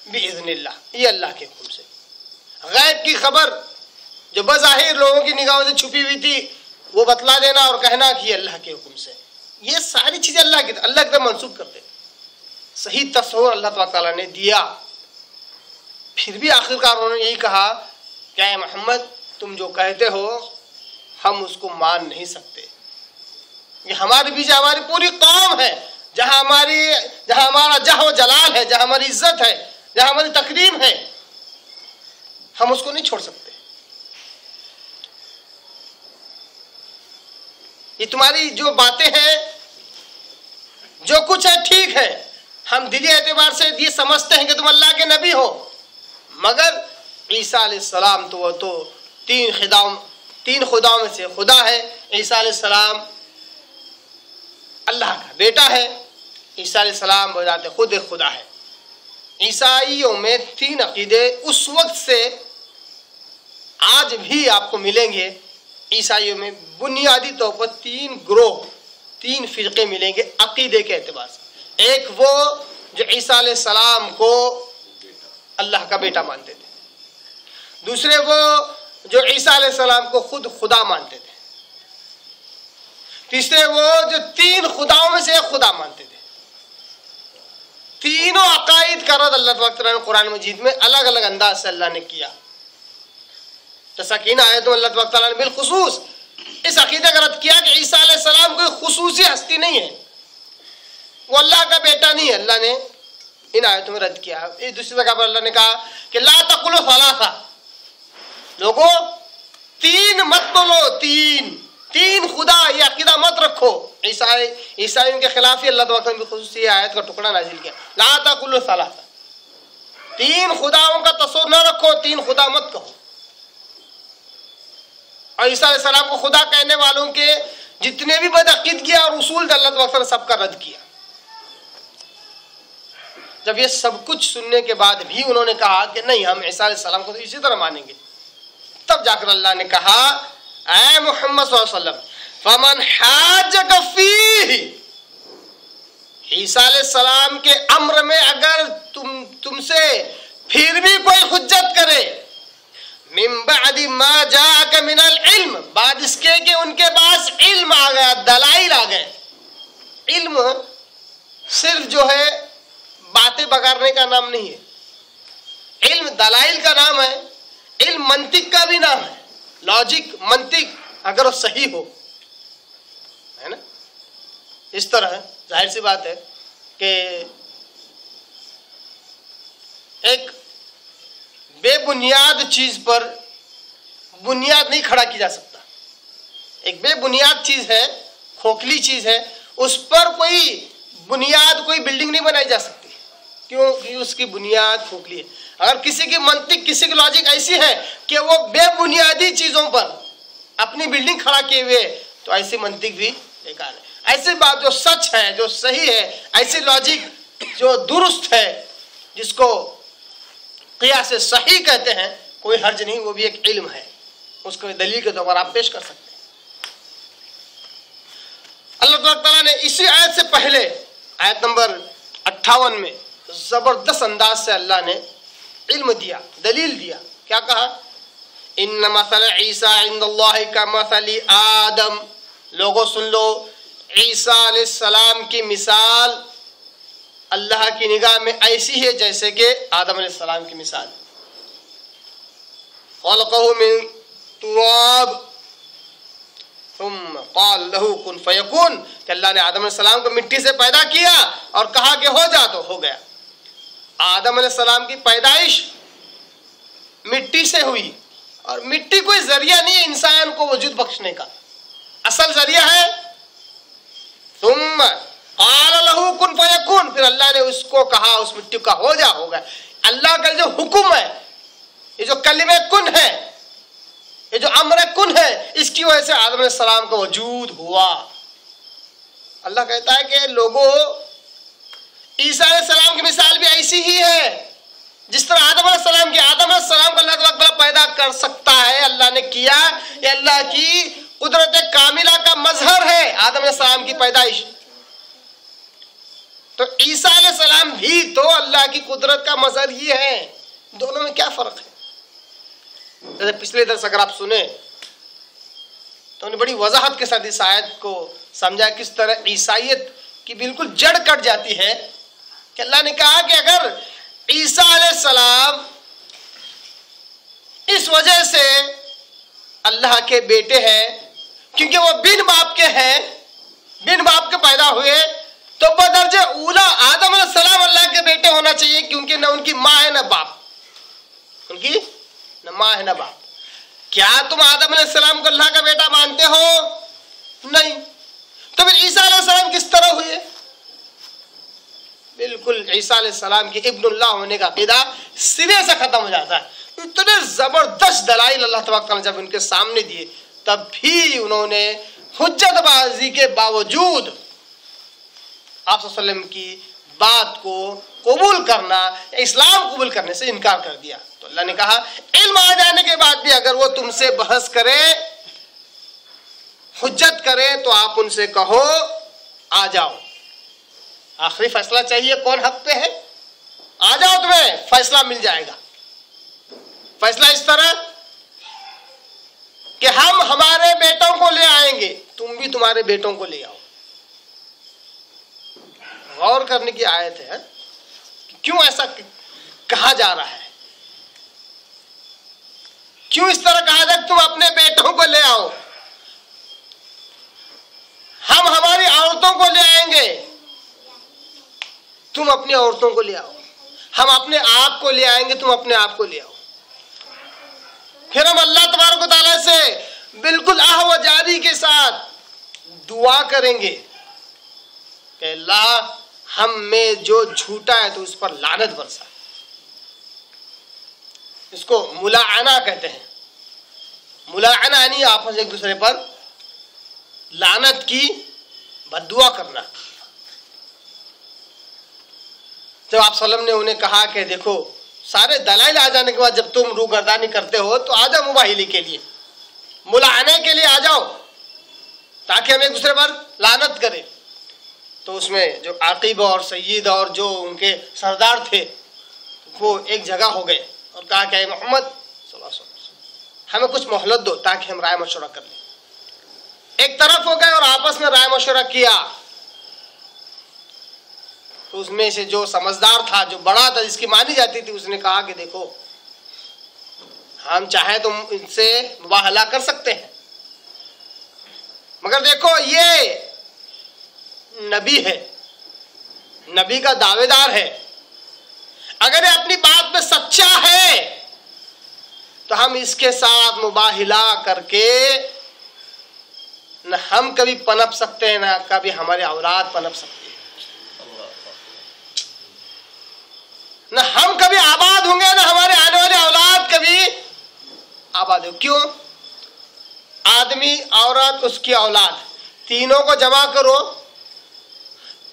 [SPEAKER 1] بِإِذْنِ اللَّهِ، یہ اللہ کے حکم سے۔ غیب کی خبر جو بظاہر لوگوں کی نگاہوں سے چھپی ہوئی تھی وہ بتلا دینا اور کہنا کہ یہ اللہ کے حکم سے، یہ ساری چیزیں اللہ کی طرف منسوب کرتے۔ صحیح تصور اللہ تبارک تعالیٰ نے دیا۔ پھر بھی آخرکار انہوں نے یہی کہا کہ اے محمد تم جو کہتے ہو ہم اس کو مان نہیں سکتے، یہ ہمارے پیچھے ہماری پوری قوم ہے، جہاں ہمارا جہ و جلال ہے، جہاں ہماری عزت ہے، جہاں ہماری تکریم ہے، ہم اس کو نہیں چھوڑ سکتے۔ یہ تمہاری جو باتیں ہیں، جو کچھ ہے ٹھیک ہے، ہم دلی اعتبار سے یہ سمجھتے ہیں کہ تم اللہ کے نبی ہو، مگر عیسیٰ علیہ السلام تو وہ تو تین خداؤں میں سے خدا ہے۔ عیسیٰ علیہ السلام اللہ کا بیٹا ہے، عیسیٰ علیہ السلام بذات خود ایک خدا ہے۔ عیسائیوں میں 3 عقیدے اس وقت سے آج بھی آپ کو ملیں گے۔ عیسائیوں میں بنیادی طور پر 3 گروہ، 3 فرقے ملیں گے عقیدے کے اعتبار سے۔ ایک وہ جو عیسیٰ علیہ السلام کو اللہ کا بیٹا مانتے تھے، دوسرے وہ جو عیسیٰ علیہ السلام کو خود خدا مانتے تھے، تیسرے وہ جو 3 خداؤں میں سے ایک خدا مانتے تھے۔ تینوں عقائد کا رد اللہ تبارک تعالیٰ نے قرآن مجید میں الگ الگ انداز سے اللہ نے کیا۔ جیسا کہ ان آیتوں اللہ تبارک تعالیٰ نے بالخصوص اس عقیدے کا رد کیا کہ عیسیٰ علیہ السلام کوئی خصوصی ہستی نہیں ہے، وہ اللہ کا بیٹا نہیں ہے، اللہ نے ان آیتوں میں رد کیا۔ اس دوسری جگہ پر اللہ نے کہا کہ لا تقولوا ثلاثہ، لوگوں 3 مت بولو، تین خدا، یہ عقیدہ مت رکھو۔ عیسائیوں کے خلاف ہی اللہ تعالیٰ نے خصوصی آیت کا ٹکڑا نازل کیا، لا تقولوا ثلاثہ، 3 خداؤں کا تصور نہ رکھو، 3 خدا مت کہو۔ اور عیسیٰ علیہ السلام کو خدا کہنے والوں کے جتنے بھی بدعقیدگی اور اصول اللہ تعالیٰ نے سب کا رد کیا۔ جب یہ سب کچھ سننے کے بعد بھی انہوں نے کہا کہ نہیں، ہم عیسیٰ علیہ السلام کو تو اسی طرح مانیں گے، تب جا کر اللہ نے کہا اے محمد صلی اللہ علیہ وسلم فمن حاجک فیہ، عیسیٰ علیہ السلام کے امر میں اگر تم سے پھر بھی کوئی حجت کرے، من بعد ما جاءک من العلم، بعد اس کے کہ ان کے پاس علم آ گیا، دلائل آ گئے۔ علم صرف جو ہے باتیں بگاڑنے کا نام نہیں ہے، علم دلائل کا نام ہے، علم منطق کا بھی نام ہے۔ لاجک، منطق اگر وہ صحیح ہو، ہے نا، اس طرح ظاہر سی بات ہے کہ ایک بے بنیاد چیز پر بنیاد نہیں کھڑا کی جا سکتا۔ ایک بے بنیاد چیز ہے، کھوکھلی چیز ہے، اس پر کوئی بنیاد، کوئی بلڈنگ نہیں بنائی جا سکتی، کیونکہ اس کی بنیاد کھوکھلی ہے۔ اگر کسی کی منطق، کسی کی لاجک ایسی ہے کہ وہ بے بنیادی چیزوں پر اپنی بلڈنگ کھڑا کیے ہوئے، تو ایسی منطق بھی بیکار ہے۔ ایسی بات جو سچ ہے، جو صحیح ہے، ایسی لاجک جو درست ہے، جس کو قیاس صحیح کہتے ہیں، کوئی حرج نہیں، وہ بھی ایک علم ہے، اس کو دلیل کے طور پر آپ پیش کر سکتے ہیں۔ اللہ تعالیٰ نے اسی آیت سے پہلے آیت نمبر 58 میں زبردست انداز سے اللہ نے علم دیا، دلیل دیا۔ کیا کہا؟ ان مثل عیسیٰ عند اللہ کمثل آدم، لوگوں سن لو، عیسیٰ علیہ السلام کی مثال اللہ کی نگاہ میں ایسی ہے جیسے کہ آدم علیہ السلام کی مثال۔ خلقہ من تراب ثم قال له کن فیکون، کہ اللہ نے آدم علیہ السلام کو مٹی سے پیدا کیا اور کہا کہ ہو جا، تو ہو گیا۔ آدم علیہ السلام کی پیدائش مٹی سے ہوئی، اور مٹی کوئی ذریعہ نہیں ہے انسان کو وجود بخشنے کا، اصل ذریعہ ہے ثم قال له کن فیکون، پھر اللہ نے اس کو کہا، اس مٹی کا ہو جا، ہو گیا۔ اللہ کا جو حکم ہے، یہ جو کلمہ کن ہے، یہ جو امر کن ہے، اس کی وجہ سے آدم علیہ السلام کا وجود ہوا۔ اللہ کہتا ہے کہ لوگوں، عیسیٰ علیہ السلام کی مثال بھی ایسی ہی ہے جس طرح آدم علیہ السلام کی۔ آدم علیہ السلام کو اللہ تعالیٰ پیدا کر سکتا ہے، اللہ نے کیا، یہ اللہ کی قدرت کاملہ کا مظہر ہے آدم علیہ السلام کی پیدائش۔ تو عیسیٰ علیہ السلام بھی تو اللہ کی قدرت کا مظہر ہی ہے، دونوں میں کیا فرق ہے؟ جیسے پچھلے درس اگر آپ سنیں تو انہیں بڑی وضاحت کے ساتھ اس آیت کو سمجھا، کس طرح عیسائیت کی بالکل جڑ کٹ جاتی ہے کہ اللہ نے کہا کہ اگر عیسیٰ علیہ السلام اس وجہ سے اللہ کے بیٹے ہیں کیونکہ وہ بن باپ کے ہیں، بن باپ کے پیدا ہوئے، تو بدرجہ اولا آدم علیہ السلام اللہ کے بیٹے ہونا چاہیے، کیونکہ نہ ان کی ماں ہے نہ باپ، ان کی نہ ماں ہے نہ باپ۔ کیا تم آدم علیہ السلام کو اللہ کا بیٹا مانتے ہو؟ نہیں۔ تو پھر عیسیٰ علیہ السلام کس طرح ہوئے؟ بالکل عیسیٰ علیہ السلام کی ابن اللہ ہونے کا عقیدہ سرے سے ختم ہو جاتا ہے۔ اتنے زبردست دلائل اللہ تبارک تعالیٰ نے جب ان کے سامنے دیے، تب بھی انہوں نے حجت بازی کے باوجود آپ صلی اللہ علیہ وسلم کی بات کو قبول کرنا، اسلام قبول کرنے سے انکار کر دیا۔ تو اللہ نے کہا علم آ جانے کے بعد بھی اگر وہ تم سے بحث کرے، حجت کرے، تو آپ ان سے کہو آ جاؤ، آخری فیصلہ چاہیے کون حق پہ ہے، آ جاؤ، تمہیں فیصلہ مل جائے گا۔ فیصلہ اس طرح کہ ہم ہمارے بیٹوں کو لے آئیں گے، تم بھی تمہارے بیٹوں کو لے آؤ۔ غور کرنے کی آیت ہے، کیوں ایسا کہا جا رہا ہے، کیوں اس طرح کہا جائے تم اپنے بیٹوں کو لے آؤ، ہم ہماری عورتوں کو لے آئیں گے، تم اپنی عورتوں کو لے آؤ، ہم اپنے آپ کو لے آئیں گے، تم اپنے آپ کو لے آؤ۔ پھر ہم اللہ تبارک و تعالیٰ سے بالکل آہ و جاری کے ساتھ دعا کریں گے کہ اللہ ہم میں جو جھوٹا ہے تو اس پر لعنت برسا۔ اس کو ملاعنہ کہتے ہیں، ملاعنہ یعنی آپس ایک دوسرے پر لعنت کی بد دعا کرنا۔ جب آپ صلی اللہ علیہ وسلم نے انہیں کہا کہ دیکھو سارے دلائل آ جانے کے بعد جب تم روگردانی کرتے ہو تو آ جاؤ مباہلے کے لیے، ملاعنہ کے لیے آ جاؤ، تاکہ ہم ایک دوسرے پر لعنت کریں۔ تو اس میں جو عاقب اور سید اور جو ان کے سردار تھے وہ ایک جگہ ہو گئے اور کہا کہ اے محمد صلی اللہ علیہ وسلم ہمیں کچھ مہلت دو تاکہ ہم رائے مشورہ کر لیں۔ ایک طرف ہو گئے اور آپس میں رائے مشورہ کیا، تو اس میں سے جو سمجھدار تھا، جو بڑا تھا، جس کی مانی جاتی تھی، اس نے کہا کہ دیکھو ہم چاہیں تو ان سے مباہلہ کر سکتے ہیں، مگر دیکھو یہ نبی ہے، نبی کا دعوے دار ہے، اگر یہ اپنی بات میں سچا ہے تو ہم اس کے ساتھ مباہلہ کر کے نہ ہم کبھی پنپ سکتے ہیں، نہ کبھی ہمارے اولاد پنپ سکتے ہیں، نہ ہم کبھی آباد ہوں گے، نہ ہمارے آنے والے اولاد کبھی آباد ہوں۔ کیوں؟ آدمی، عورت، اس کی اولاد، تینوں کو جمع کرو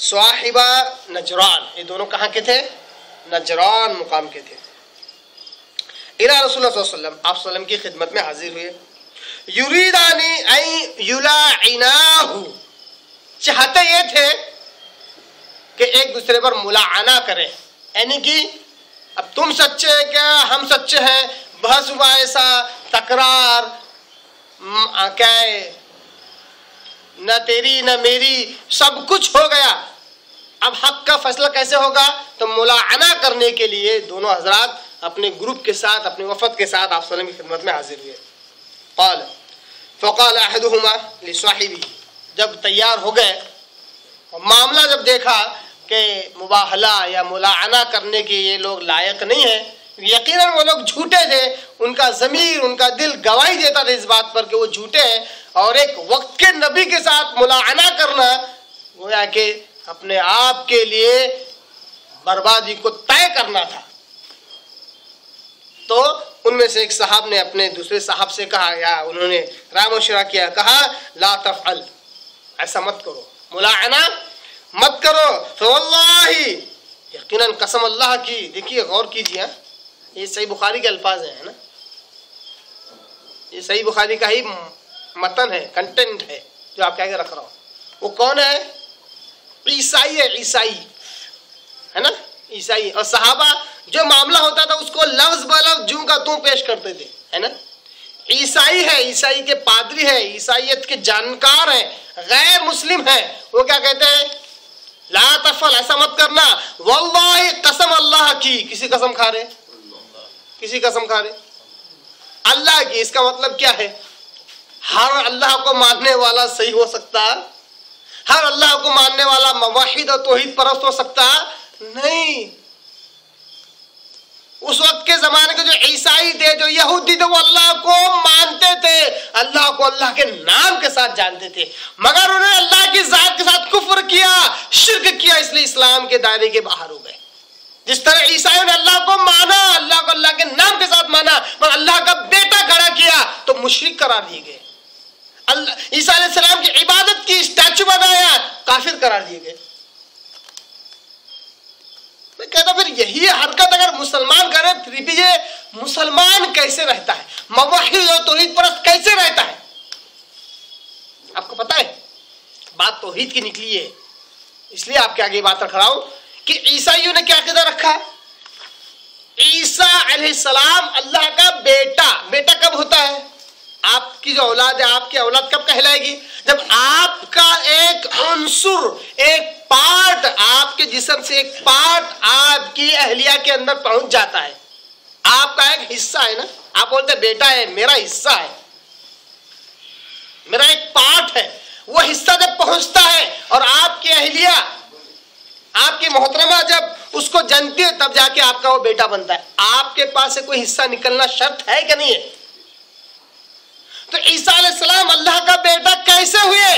[SPEAKER 1] صاحبہ نجران، یہ دونوں کہاں کے تھے؟ نجران مقام کے تھے. الى رسول اللہ صلی اللہ علیہ وسلم، آپ صلی اللہ علیہ وسلم کی خدمت میں حاضر ہوئے. یریدانی ان یلاعناہ، چاہتے یہ تھے کہ ایک دوسرے پر ملاعنہ کریں، یعنی کہ اب تم سچے کیا ہم سچے ہیں، بحث مباحثہ تکرار، کیا ہے نہ تیری نہ میری، سب کچھ ہو گیا. اب حق کا فیصلہ کیسے ہوگا؟ تو ملاعنہ کرنے کے لیے دونوں حضرات اپنے گروپ کے ساتھ، اپنے وفد کے ساتھ آپ صلی اللہ علیہ وسلم کی خدمت میں حاضر ہوئے. قال فقال احدهما لصاحبه، جب تیار ہو گئے اور معاملہ جب دیکھا کہ مباہلہ یا ملاعنہ کرنے کے یہ لوگ لائق نہیں ہیں، یقیناً وہ لوگ جھوٹے تھے، ان کا ضمیر ان کا دل گواہی دیتا تھا اس بات پر کہ وہ جھوٹے ہیں، اور ایک وقت کے نبی کے ساتھ ملاعنہ کرنا گویا کہ اپنے آپ کے لیے بربادی کو طے کرنا تھا. تو ان میں سے ایک صاحب نے اپنے دوسرے صاحب سے کہا، یا انہوں نے رائے مشورہ کیا، کہا لا تفعل، ایسا مت کرو، ملاعنہ مت کرو. فواللہ، یقیناً قسم اللہ کی. دیکھیے غور کیجیے، یہ صحیح بخاری کے الفاظ ہیں نا، یہ صحیح بخاری کا ہی متن ہے، کنٹینٹ ہے جو آپ کہہ کے رکھ رہا ہوں. وہ کون ہے؟ عیسائی ہے، عیسائی ہے نا، عیسائی. اور صحابہ جو معاملہ ہوتا تھا اس کو لفظ بلفظ جوں کا توں پیش کرتے تھے، ہے نا. عیسائی ہے، عیسائی کے پادری ہے، عیسائیت کے جانکار ہیں، غیر مسلم ہیں. وہ کیا کہتے ہیں؟ لا تفعل، ایسا مت کرنا. واللہ، قسم اللہ کی. کسی قسم کھا رہے؟ کسی قسم کھا رہے؟ اللہ کی. اس کا مطلب کیا ہے؟ ہر اللہ کو ماننے والا صحیح ہو سکتا؟ ہر اللہ کو ماننے والا موحد اور توحید پرست ہو سکتا؟ نہیں. اس وقت کے زمانے کے جو عیسائی تھے، جو یہودی تھے، وہ اللہ کو مانتے تھے، اللہ کو اللہ کے نام کے ساتھ جانتے تھے، مگر انہوں نے اللہ کی ذات کے ساتھ کفر کیا، شرک کیا، اس لیے اسلام کے دائرے کے باہر ہو گئے. جس طرح عیسائیوں نے اللہ کو مانا، اللہ کو اللہ کے نام کے ساتھ مانا، مگر اللہ کا بیٹا کھڑا کیا تو مشرک قرار دیے گئے. عیسیٰ علیہ السلام کی عبادت کی، اسٹیچو بنایا، کافر قرار دیے گئے. میں کہتا پھر یہی حرکت اگر مسلمان کرے، پھر بھی یہ مسلمان کیسے رہتا ہے؟ موحد اور توحید پرست کیسے رہتا ہے؟ آپ کو پتا ہے بات توحید کی نکلی ہے، اس لیے آپ کے آگے بات رکھ رہا ہوں کہ عیسائیوں نے کیا عقیدہ رکھا؟ عیسیٰ علیہ السلام اللہ کا بیٹا. بیٹا کب ہوتا ہے؟ آپ کی جو اولاد ہے، آپ کی اولاد کب کہلائے گی؟ جب آپ کا ایک عنصر، ایک پارٹ، آپ کے جسم سے ایک پارٹ آپ کی اہلیہ کے اندر پہنچ جاتا ہے. آپ کا ایک حصہ ہے نا، آپ بولتے بیٹا ہے، میرا حصہ ہے، میرا ایک پارٹ ہے. وہ حصہ جب پہنچتا ہے اور آپ کی اہلیہ، آپ کی محترمہ جب اس کو جنتی ہے، تب جا کے آپ کا وہ بیٹا بنتا ہے. آپ کے پاس سے کوئی حصہ نکلنا شرط ہے کہ نہیں ہے؟ تو عیسیٰ علیہ السلام اللہ کا بیٹا کیسے ہوئے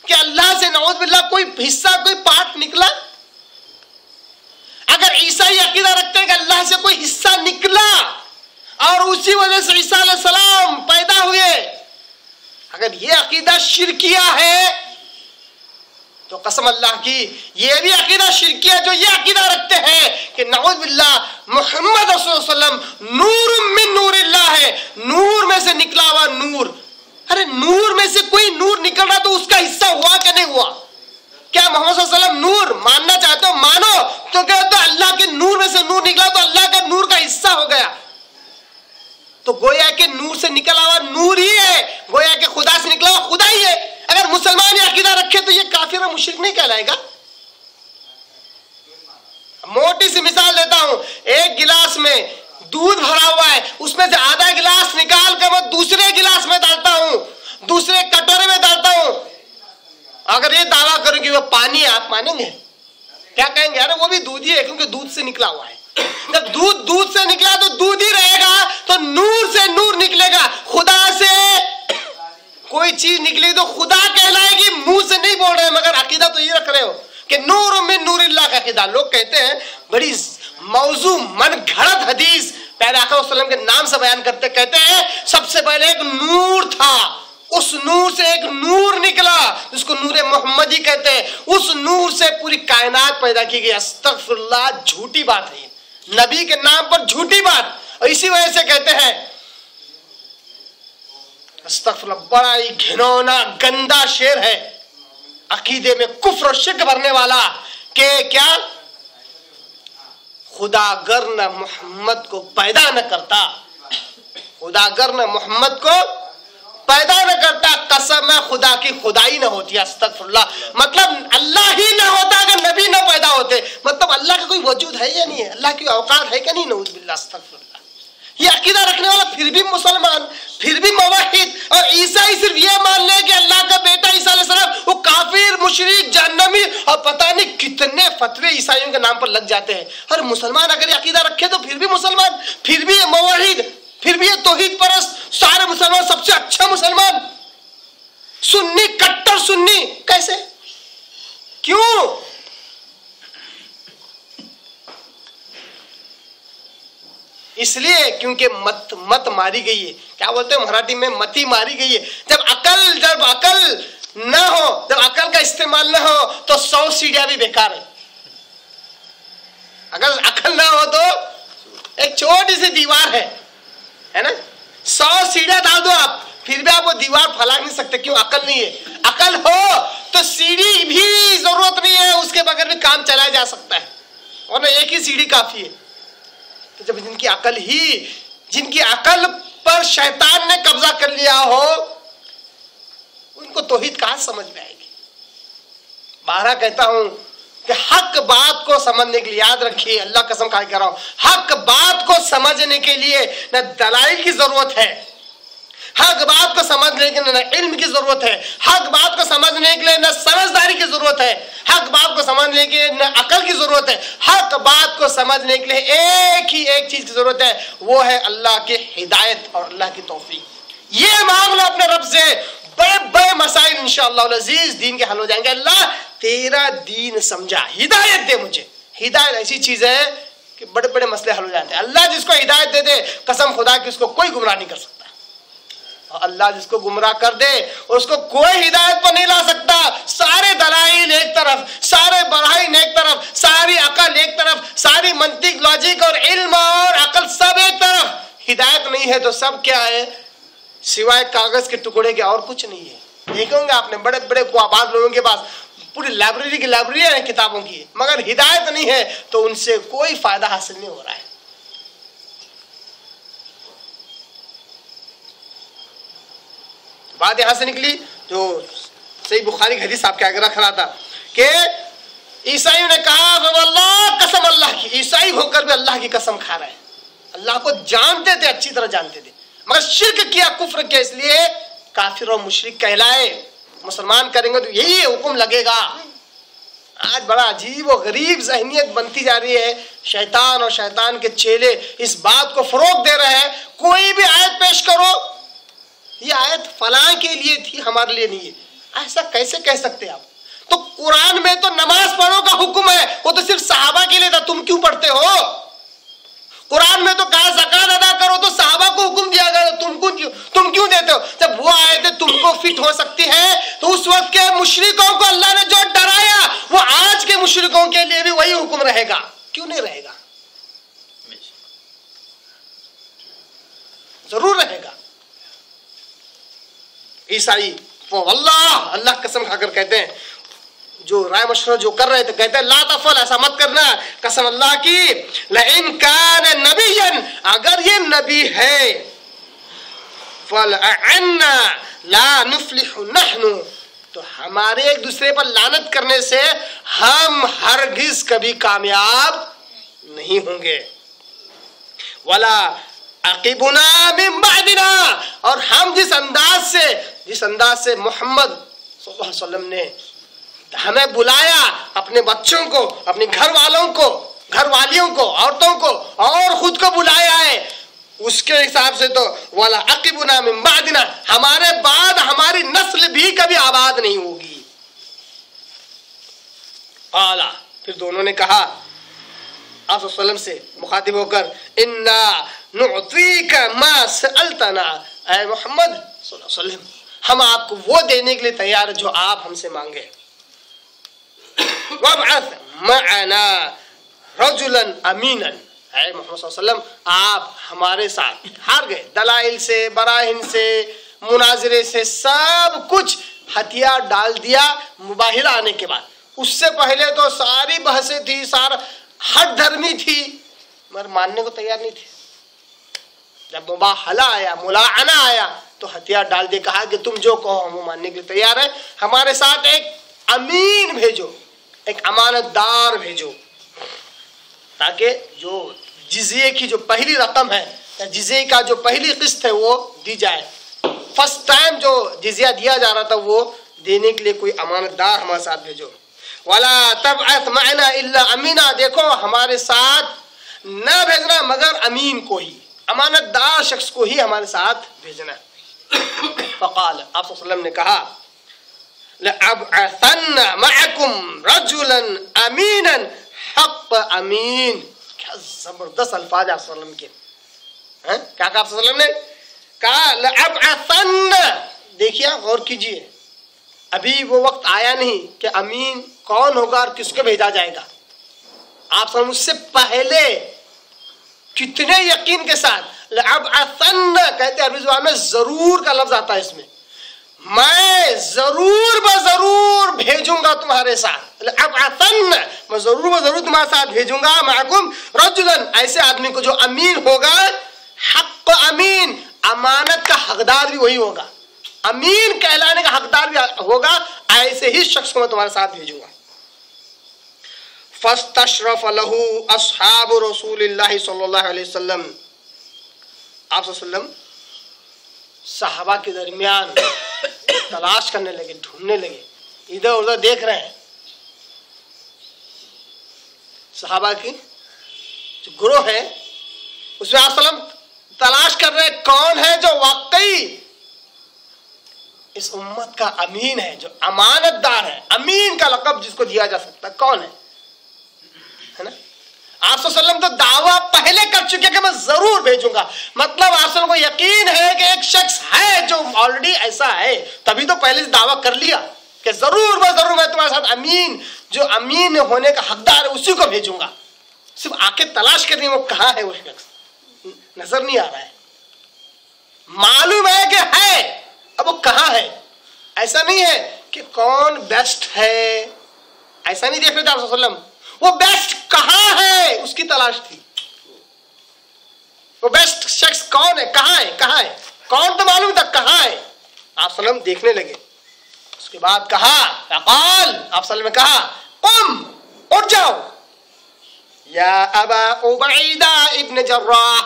[SPEAKER 1] کہ اللہ سے نعوذ باللہ کوئی حصہ، کوئی پارٹ نکلا؟ اگر عیسائی عقیدہ رکھتے ہیں کہ اللہ سے کوئی حصہ نکلا اور اسی وجہ سے عیسیٰ علیہ السلام پیدا ہوئے، اگر یہ عقیدہ شرکیہ ہے تو قسم اللہ کی یہ بھی عقیدہ شرکیہ جو یہ عقیدہ رکھتے ہیں کہ نعوذ باللہ محمد رسول اللہ صلی اللہ علیہ وسلم نور من نور اللہ ہے، نور میں سے نکلا ہوا نور. ارے نور میں سے کوئی نور نکل رہا تو اس کا حصہ ہوا کہ نہیں ہوا؟ کیا محمد صلی اللہ علیہ وسلم نور ماننا چاہتے ہو؟ مانو. تو کہتے ہیں اللہ کے نور میں سے نور نکلا تو اللہ کا نور کا حصہ ہو گیا. تو گویا کہ نور سے نکلا ہوا نور ہی ہے، گویا کہ خدا سے نکلا ہوا خدا ہی ہے. اگر مسلمان یہ عقیدہ رکھے تو یہ کافر اور مشرک نہیں کہلائے گا. موٹی سی مثال دیتا ہوں، ایک گلاس میں دودھ بھرا ہوا ہے، اس میں سے آدھا گلاس نکال کر میں دوسرے گلاس میں ڈالتا ہوں، دوسرے کٹورے میں ڈالتا ہوں. اگر یہ دعویٰ کروں کہ وہ پانی ہے، آپ مانیں گے؟ کیا کہیں گے؟ ارے وہ بھی دودھ ہی ہے کیونکہ دودھ سے نکلا ہوا ہے. جب دودھ سے نکلا تو دودھ ہی رہے گا. تو نور سے نور نکلے گا، خدا سے کوئی چیز نکلے تو خدا کہلائے گی. منہ سے نہیں بول رہے مگر عقیدہ تو یہ رکھ رہے ہو کہ نور من نور اللہ کا عقیدہ. لوگ کہتے ہیں بڑی موضوع من گھڑت حدیث پہلے آقا صلی اللہ علیہ وسلم کے نام سے بیان کرتے، کہتے ہیں سب سے پہلے ایک نور تھا اس نور سے ایک نور نکلا جس کو نور محمدی کہتے ہیں، اس نور سے پوری کائنات پیدا کی گئی۔ استغفر اللہ، جھوٹی بات ہے، نبی کے نام پر جھوٹی بات، اور اسی وجہ سے کہتے ہیں استغفر اللہ، بڑا ہی گھنونا گندا شعر ہے عقیدے میں کفر و شرک بھرنے والا، کہ کیا خدا گر نہ محمد کو پیدا نہ کرتا، خدا گر نہ محمد کو پیدا نہ کرتا، قسم ہے خدا کی خدائی نہ ہوتی۔ استغفر اللہ، مطلب اللہ ہی نہ ہوتا اگر نبی نہ پیدا ہوتے، مطلب اللہ کا کوئی وجود ہے یا نہیں ہے، اللہ کی اوقات ہے کہ نہیں، نعوذ باللہ، استغفر اللہ۔ یہ عقیدہ رکھنے والا پھر بھی مسلمان، پھر بھی موحد، اور عیسائی صرف یہ مان لے کہ اللہ کا بیٹا عیسیٰ علیہ السلام، وہ کافر، مشرک، جہنمی، اور پتہ نہیں کتنے فتوے عیسائیوں کے نام پر لگ جاتے ہیں۔ اور مسلمان اگر یہ عقیدہ رکھے تو پھر بھی مسلمان، پھر بھی موحد، پھر بھی یہ توحید پرست، سارے مسلمان سب سے اچھا مسلمان، سنی، کٹر سنی، کیسے؟ کیوں؟ اس لیے کیونکہ مت ماری گئی ہے، کیا بولتے ہیں مراٹھی میں، متی ماری گئی ہے۔ جب عقل نہ ہو، جب عقل کا استعمال نہ ہو تو 100 سیڑھیاں بھی بیکار ہے۔ اگر عقل نہ ہو تو ایک چھوٹی سی دیوار ہے نا، 100 سیڑھیاں ڈال دو آپ، پھر بھی آپ وہ دیوار پھیلا نہیں سکتے، کیوں؟ عقل نہیں ہے۔ عقل ہو تو سیڑھی بھی ضرورت نہیں ہے، اس کے بغیر بھی کام چلایا جا سکتا ہے، ورنہ ایک ہی سیڑھی کافی ہے۔ جب جن کی عقل پر شیطان نے قبضہ کر لیا ہو، ان کو توحید کہاں سمجھ میں آئے گی؟ بارہ کہتا ہوں کہ حق بات کو سمجھنے کے لیے، یاد رکھیے، اللہ قسم کھا کے کہہ رہا ہوں، حق بات کو سمجھنے کے لیے نہ دلائل کی ضرورت ہے، حق بات کو سمجھنے کے لیے نہ علم کی ضرورت ہے، حق بات کو سمجھنے کے لیے نہ سمجھداری کی ضرورت ہے، حق بات کو سمجھنے کے لیے نہ عقل کی ضرورت ہے، حق بات کو سمجھنے کے لیے ایک چیز کی ضرورت ہے، وہ ہے اللہ کی ہدایت اور اللہ کی توفیق۔ یہ مانگ لو اپنے رب سے، بڑے بڑے مسائل انشاءاللہ العزیز دین کے حل ہو جائیں گے۔ اللہ تیرا دین سمجھا، ہدایت دے مجھے۔ ہدایت ایسی چیز ہے کہ بڑے بڑے مسئلے حل ہو جاتے ہیں۔ اللہ جس کو ہدایت دے دے، قسم خدا کی اس کو کوئی گمراہ نہیں کر سکتا، اور اللہ جس کو گمراہ کر دے اس کو کوئی ہدایت پر نہیں لا سکتا۔ سارے دلائل ایک طرف، سارے براہین ایک طرف، ساری عقل ایک طرف، ساری منطق، لاجک اور علم اور عقل سب ایک طرف، ہدایت نہیں ہے تو سب کیا ہے؟ سوائے کاغذ کے ٹکڑے کے اور کچھ نہیں ہے۔ دیکھیں گے آپ نے بڑے بڑے بعض لوگوں کے پاس پوری لائبریری کی لائبریریاں ہیں کتابوں کی، مگر ہدایت نہیں ہے تو ان سے کوئی فائدہ حاصل نہیں ہو رہا ہے۔ بات یہاں سے نکلی جو صحیح بخاری کی حدیث آپ کے آگے رکھ رہا تھا کہ عیسائیوں نے کہا اللہ قسم اللہ کی، عیسائی ہو کر بھی اللہ کی قسم کھا رہے ہیں، اللہ کو جانتے تھے، اچھی طرح جانتے تھے، مگر شرک کیا، کفر کیا، اس لیے کافر اور مشرک کہلائے۔ مسلمان کریں گے تو یہی حکم لگے گا۔ آج بڑا عجیب و غریب ذہنیت بنتی جا رہی ہے، شیطان اور شیطان کے چیلے اس بات کو فروغ دے رہے ہیں، کوئی بھی آیت پیش کرو، یہ آیت فلاں کے لیے تھی، ہمارے لیے نہیں ہے، ایسا کیسے کہہ سکتے آپ؟ تو قرآن میں تو نماز پڑھو کا حکم ہے، وہ تو صرف صحابہ کے لیے تھا، تم کیوں پڑھتے ہو؟ قرآن میں تو کہا زکات ادا کرو، تو صحابہ کو حکم دیا گیا، تم کیوں دیتے ہو؟ جب وہ آیتیں تم کو فٹ ہو سکتی ہیں تو اس وقت کے مشرکوں کو اللہ نے جو ڈرایا وہ آج کے مشرکوں کے لیے بھی وہی حکم رہے گا، کیوں نہیں رہے گا؟ ضرور رہے گا۔ عیسائی اللہ قسم کھا کر کہتے ہیں، جو رائے مشورہ جو کر رہے تھے، کہتے ہیں لا تفعل، ایسا مت کرنا، قسم اللہ کی، لئن کان نبیا، اگر یہ نبی ہے، فلعنا لا نفلح نحن، تو ہمارے ایک دوسرے پر لعنت کرنے سے ہم ہرگز کبھی کامیاب نہیں ہوں گے، ولا عقبنا من بعدنا، اور ہم جس انداز سے محمد صلی اللہ علیہ وسلم نے ہمیں بلایا، اپنے بچوں کو، اپنے گھر والوں کو، گھر والیوں کو، عورتوں کو اور خود کو بلایا ہے، اس کے حساب سے تو ولا عقبنا من بعدنا، ہمارے بعد ہماری نسل بھی کبھی آباد نہیں ہوگی۔ اعلیٰ، پھر دونوں نے کہا آپ صلی اللہ علیہ وسلم سے مخاطب ہو کر، انا نعطیک ما سألتنا، اے محمد صلی اللہ علیہ وسلم، ہم آپ کو وہ دینے کے لیے تیار ہے جو آپ ہم سے مانگے. وابعث معنا رجلا امینا، اے محمد صلی اللہ علیہ وسلم آپ ہمارے ساتھ ہار گئے، دلائل سے، براہین سے، مناظرے سے، سب کچھ ہتھیار ڈال دیا مباہلہ آنے کے بعد. اس سے پہلے تو ساری بحثیں تھی، سارا ہر دھرمی تھی مگر ماننے کو تیار نہیں تھی. جب مباہلہ آیا، ملاعنہ آیا تو ہتھیار ڈال دے، کہا کہ تم جو کہو ہم وہ ماننے کے لیے تیار ہیں، ہمارے ساتھ ایک امین بھیجو، ایک امانت دار بھیجو، تاکہ جو جزیے کی جو پہلی رقم ہے یا جزیے کا جو پہلی قسط ہے وہ دی جائے. فرسٹ ٹائم جو جزیہ دیا جا رہا تھا وہ دینے کے لیے کوئی امانت دار ہمارے ساتھ بھیجو. وَلَا تَبْعَثْ مَعَنَا إِلَّا أَمِينًا، دیکھو ہمارے ساتھ نہ بھیجنا مگر امین کو ہی، امانت دار شخص کو ہی ہمارے ساتھ بھیجنا. فقال آپ صلی اللہ علیہ وسلم نے کہا لَأَبْعَثَنَّ مَعَكُمْ رَجُلًا أَمِينًا حق امین. کیا زبردست الفاظ آپ صلی اللہ علیہ وسلم کے. کیا کہا آپ صلی اللہ علیہ وسلم نے؟ کہا لَأَبْعَثَنَّ. دیکھیے غور کیجئے، ابھی وہ وقت آیا نہیں کہ امین کون ہوگا اور کس کو بھیجا جائے گا. آپ صلی اللہ علیہ وسلم اس سے پہلے کتنے یقین کے ساتھ لَأَبْعَثَنَّ کہتے ہیں، عربی زبان میں ضرور کا لفظ آتا ہے اس میں، میں ضرور بضرور بھیجوں گا تمہارے ساتھ. لَأَبْعَثَنَّ میں ضرور بضرور تمہارے ساتھ بھیجوں گا مَعَكُمْ رَجُلًا ایسے آدمی کو جو امین ہوگا، حق امین امانت کا حقدار بھی وہی ہوگا، امین کہلانے کا حقدار بھی ہوگا، ایسے ہی شخص کو میں تمہارے ساتھ بھیجوں گا. فَاسْتَشْرَفَ لَهُ أَصْحَابُ رَسُولِ اللَّهِ صلی اللہ علیہ وسلم. آپ صلی اللہ علیہ وسلم صحابہ کے درمیان تلاش کرنے لگے، ڈھونڈنے لگے، ادھر ادھر دیکھ رہے ہیں. صحابہ کی جو گروہ ہے اس میں آپ صلی اللہ علیہ وسلم تلاش کر رہے کون ہے جو واقعی اس امت کا امین ہے، جو امانت دار ہے. امین کا لقب جس کو دیا جا سکتا ہے کون ہے نا؟ آپ صلی اللہ علیہ وسلم تو دعویٰ پہلے کر چکے کہ میں ضرور بھیجوں گا. مطلب آپ صلی اللہ علیہ وسلم کو یقین ہے کہ ایک شخص ہے جو آلریڈی ایسا ہے، تبھی تو پہلے سے دعویٰ کر لیا کہ ضرور میں تمہارے ساتھ امین، جو امین ہونے کا حقدار ہے اسی کو بھیجوں گا. صرف آ کے تلاش کرنی وہ کہاں ہے، وہ شخص نظر نہیں آ رہا ہے، معلوم ہے کہ ہے، اب وہ کہاں ہے. ایسا نہیں ہے کہ کون بیسٹ ہے، ایسا نہیں دیکھ رہے تھے آپ صلی اللہ علیہ وسلم، وہ بیسٹ کہاں ہے اس کی تلاش تھی. وہ بیسٹ شخص کون ہے، کہاں ہے، کہاں ہے، کون تو معلوم تھا، کہاں ہے. آپ صلی اللہ علیہ وسلم دیکھنے لگے. اس کے بعد کہا فقال آپ صلی اللہ علیہ وسلم نے کہا قم اٹھ جاؤ یا ابا عبیدہ ابن جراح،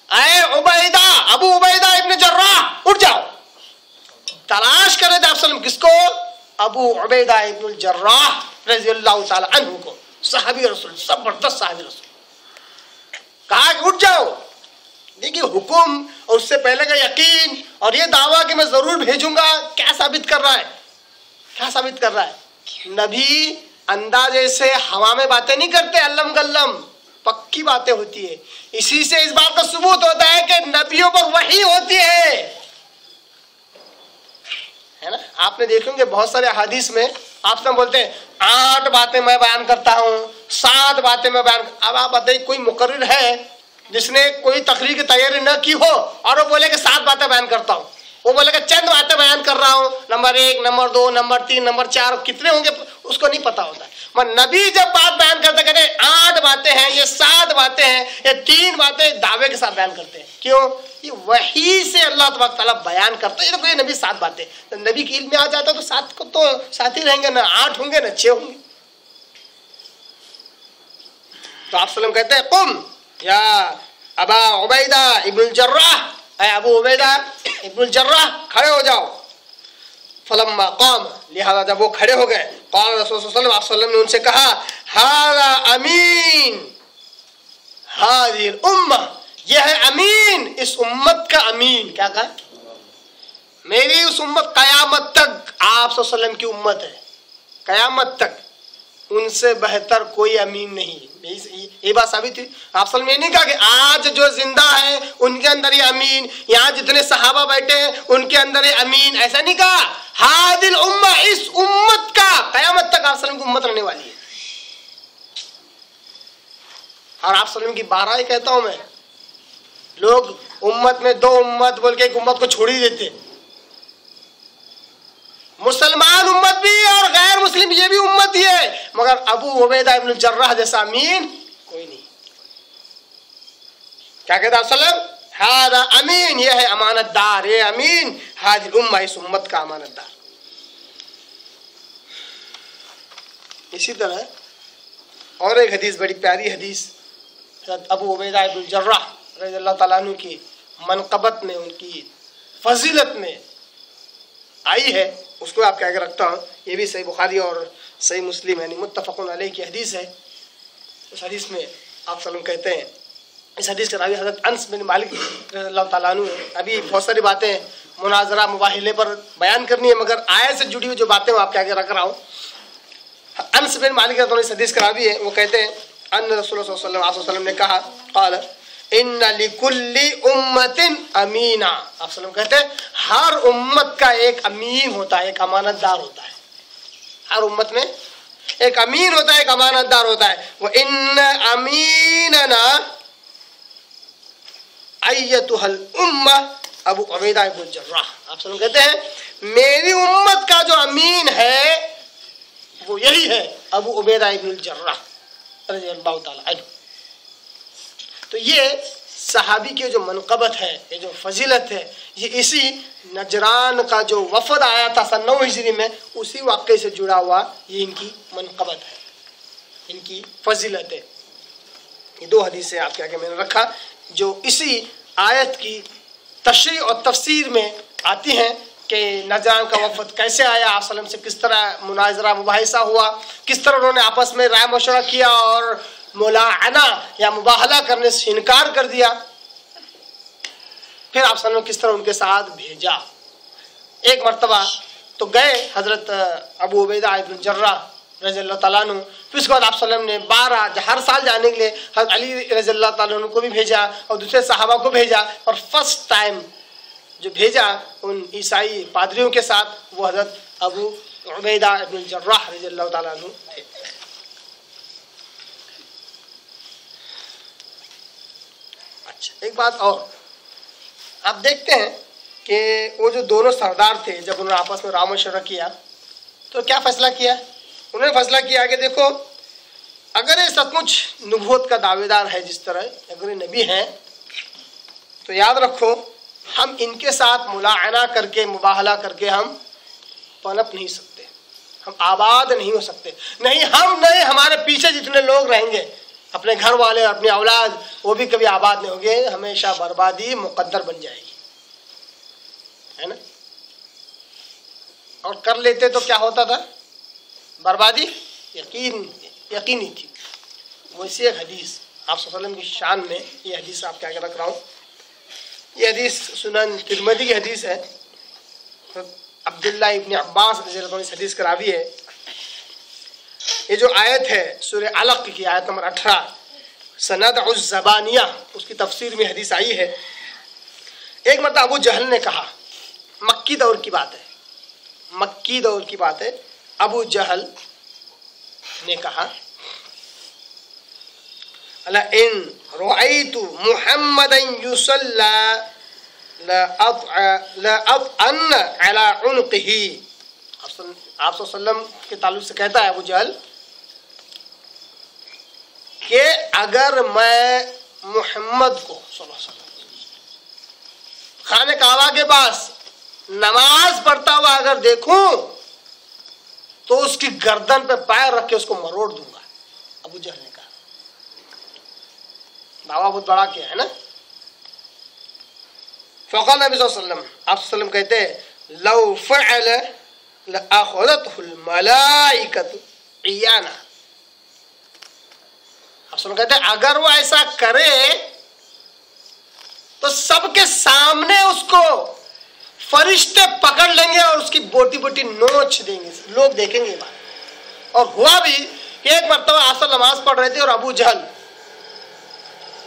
[SPEAKER 1] اے عبیدہ، ابو عبیدہ ابن جراح اٹھ جاؤ. تلاش کر رہے تھے آپ صلی اللہ علیہ وسلم کس کو؟ ابو عبیدہ ابن الجراح رضی اللہ تعالی عنہ کو، صحابی رسول، زبردست صحابی رسول. کہا کہ اٹھ جاؤ. دیکھیے حکم اور اس سے پہلے کا یقین اور یہ دعویٰ کہ میں ضرور بھیجوں گا کیا ثابت کر رہا ہے، کیا ثابت کر رہا ہے؟ نبی اندازے سے ہوا میں باتیں نہیں کرتے، علم گلم پکی باتیں ہوتی ہے. اسی سے اس بات کا ثبوت ہوتا ہے کہ نبیوں پر وحی ہوتی ہے نا. آپ نے دیکھیں گے بہت سارے احادیث میں آپ سے بولتے ہیں 8 باتیں میں بیان کرتا ہوں، 7 باتیں میں بیان. اب آپ بتائیے کوئی مقرر ہے جس نے کوئی تقریر کی تیاری نہ کی ہو اور وہ بولے کہ 7 باتیں بیان کرتا ہوں، وہ بولے کہ چند باتیں بیان کر رہا ہوں، نمبر 1، نمبر 2، نمبر 3، نمبر 4 کتنے ہوں گے اس کو نہیں پتا ہوتا ہے. مگر نبی جب بات بیان کرتے کہتے ہیں 8 باتیں ہیں، یہ 7 باتیں ہیں، یہ 3 باتیں دعوے کے ساتھ بیان کرتے ہیں. کیوں؟ یہ وحی سے اللہ تبارک تعالیٰ بیان کرتا ہے. یہ نبی 7 باتیں، نبی کے علم میں آ جاتا تو 7 کو تو 7 ہی رہیں گے، نہ 8 ہوں گے نہ 6 ہوں گے. تو آپ صلی اللہ علیہ وسلم کہتے ہیں قم یا ابا عبیدہ ابن الجراح، اے ابو عبیدہ ابن الجراح کھڑے ہو جاؤ. فلما قام لہذا جب وہ کھڑے ہو گئے قال رسول صلی اللہ علیہ وسلم، آپ صلی اللہ علیہ وسلم نے ان سے کہا ھذا امین ھذی الامہ، یہ ہے امین اس امت کا امین. کیا کہا؟ میری اس امت قیامت تک آپ صلی اللہ علیہ وسلم کی امت ہے، قیامت تک ان سے بہتر کوئی امین نہیں. یہ بات ثابت ہوئی. آپ صلی اللہ علیہ وسلم نے نہیں کہا کہ آج جو زندہ ہیں ان کے اندر یہ امین, یہاں جتنے صحابہ بیٹھے ہیں ان کے اندر یہ امین, ایسا نہیں کہا. ہادی الامہ, اس امت کا قیامت تک آپ صلی اللہ علیہ وسلم کی امت رہنے والی ہے. اور آپ صلی اللہ علیہ وسلم کی بارہ کہتا ہوں میں, لوگ امت میں دو امت بول کے ایک امت کو چھوڑ ہی دیتے. مسلمان امت بھی اور غیر مسلم یہ بھی امت ہی ہے, مگر ابو عبیدہ ابن الجراح جیسا امین کوئی نہیں. کیا کہتا ہے صلی اللہ علیہ وسلم؟ ہذا امین, یہ ہے امانت دار, یہ امین ہذه الامہ, اس امت کا امانت دار. اسی طرح اور ایک حدیث, بڑی پیاری حدیث, ابو عبیدہ ابن الجراح رضی اللہ تعالیٰ عنہ کی منقبت میں, ان کی فضیلت میں آئی ہے, اس کو آپ کے آگے رکھتا ہوں. یہ بھی صحیح بخاری اور صحیح مسلم یعنی متفق علیہ کی حدیث ہے. اس حدیث میں آپ صلی اللہ علیہ وسلم کہتے ہیں, اس حدیث کے راوی حضرت انس بن مالک رضی اللہ تعالیٰ عنہ. ابھی بہت ساری باتیں مناظرہ مباحلے پر بیان کرنی ہے, مگر آیت سے جڑی ہوئی جو باتیں وہ آپ کے آگے رکھ رہا ہوں. انس بن مالک رضی اللہ عنہ اس حدیث کا راوی ہے, وہ کہتے ہیں ان رسول اللہ صلی اللہ علیہ وسلم نے کہا, قال ان لکل امت امینا. آپ صلی اللہ علیہ وسلم کہتے ہیں ہر امت کا ایک امین ہوتا ہے, ایک امانت دار ہوتا ہے. ہر امت میں ایک امین ہوتا ہے, ایک امانت دار ہوتا ہے. وَإِنَّ أَمِينَنَا أَيَّتُهَا الْأُمَّةُ ابو عبیدہ ابن الجراح. آپ صلی اللہ علیہ وسلم کہتے ہیں میری امت کا جو امین ہے وہ یہی ہے ابو عبیدہ ابن الجراح رضی اللہ تعالیٰ عنہ. تو یہ صحابی کی جو منقبت ہے, یہ جو فضیلت ہے, یہ اسی نجران کا جو وفد آیا تھا سن 9 ہجری میں, اسی واقعے سے جڑا ہوا یہ ان کی منقبت ہے, ان کی فضیلت ہے. یہ دو حدیثیں آپ کے آگے میں نے رکھا جو اسی آیت کی تشریح اور تفسیر میں آتی ہیں کہ نجران کا وفد کیسے آیا, آپ صلی اللہ علیہ وسلم سے کس طرح مناظرہ مباحثہ ہوا, کس طرح انہوں نے آپس میں رائے مشورہ کیا اور ملاعنہ یا مباہلہ کرنے سے انکار کر دیا, پھر آپ صلی اللہ علیہ وسلم کس طرح ان کے ساتھ بھیجا. ایک مرتبہ تو گئے حضرت ابو عبیدہ ابن الجراح رضی اللہ تعالیٰ عنہ, پھر اس کے بعد آپ صلی اللہ علیہ وسلم نے ہر سال جانے کے لیے حضرت علی رضی اللہ تعالیٰ عنہ کو بھی بھیجا اور دوسرے صحابہ کو بھیجا, اور فرسٹ ٹائم جو بھیجا ان عیسائی پادریوں کے ساتھ وہ حضرت ابو عبیدہ ابن الجراح رضی اللہ تعالیٰ عنہ تھے. اچھا, ایک بات اور, آپ دیکھتے ہیں کہ وہ جو دونوں سردار تھے جب انہوں نے آپس میں رائے مشورہ کیا تو کیا فیصلہ کیا؟ انہوں نے فیصلہ کیا کہ دیکھو اگر یہ سچ مچ نبوت کا دعوے دار ہے, جس طرح اگر یہ نبی ہیں, تو یاد رکھو ہم ان کے ساتھ ملاعنہ کر کے مباہلہ کر کے ہم پنپ نہیں سکتے, ہم آباد نہیں ہو سکتے. نہیں ہم نہیں, ہمارے پیچھے جتنے لوگ رہیں گے, اپنے گھر والے اپنی اولاد, وہ بھی کبھی آباد نہیں ہوں گے, ہمیشہ بربادی مقدر بن جائے گی, ہے نا. اور کر لیتے تو کیا ہوتا تھا, بربادی یقینی تھی. ویسی ایک حدیث آپ صلی اللہ علیہ وسلم کی شان میں, یہ حدیث آپ کے آگے رکھ رہا ہوں. یہ حدیث سنن ترمذی کی حدیث ہے. عبداللہ ابن عباس رضی اللہ عنہ اس حدیث کا راوی ہے. یہ جو آیت ہے سورہ علق کی آیت نمبر 18, سندع الزبانیہ, اس کی تفسیر میں حدیث آئی ہے. ایک مرتبہ ابو جہل نے کہا, مکی دور کی بات ہے, مکی دور کی بات ہے, ابو جہل نے کہا لئن رأيت محمدا يصلى لأطعن على عنقه. آپ صلی اللہ علیہ وسلم کے تعلق سے کہتا ہے ابو جہل کہ اگر میں محمد کو صلی اللہ علیہ وسلم خانہ کعبہ کے پاس نماز پڑھتا ہوا اگر دیکھوں تو اس کی گردن پہ پیر رکھ کے اس کو مروڑ دوں گا. ابو جہل نے کہا, دعویٰ بہت بڑا کیا ہے نا. فقال نبی صلی اللہ علیہ وسلم, آپ صلی اللہ علیہ وسلم کہتے ہیں لو فعل لأخذته الملائکۃ عیانا. آپ صلی اللہ علیہ وسلم کہتے ہیں اگر وہ ایسا کرے تو سب کے سامنے اس کو فرشتے پکڑ لیں گے اور اس کی بوٹی بوٹی نوچ دیں گے, لوگ دیکھیں گے بات. اور ہوا بھی کہ ایک مرتبہ آپ نماز پڑھ رہے تھے اور ابو جہل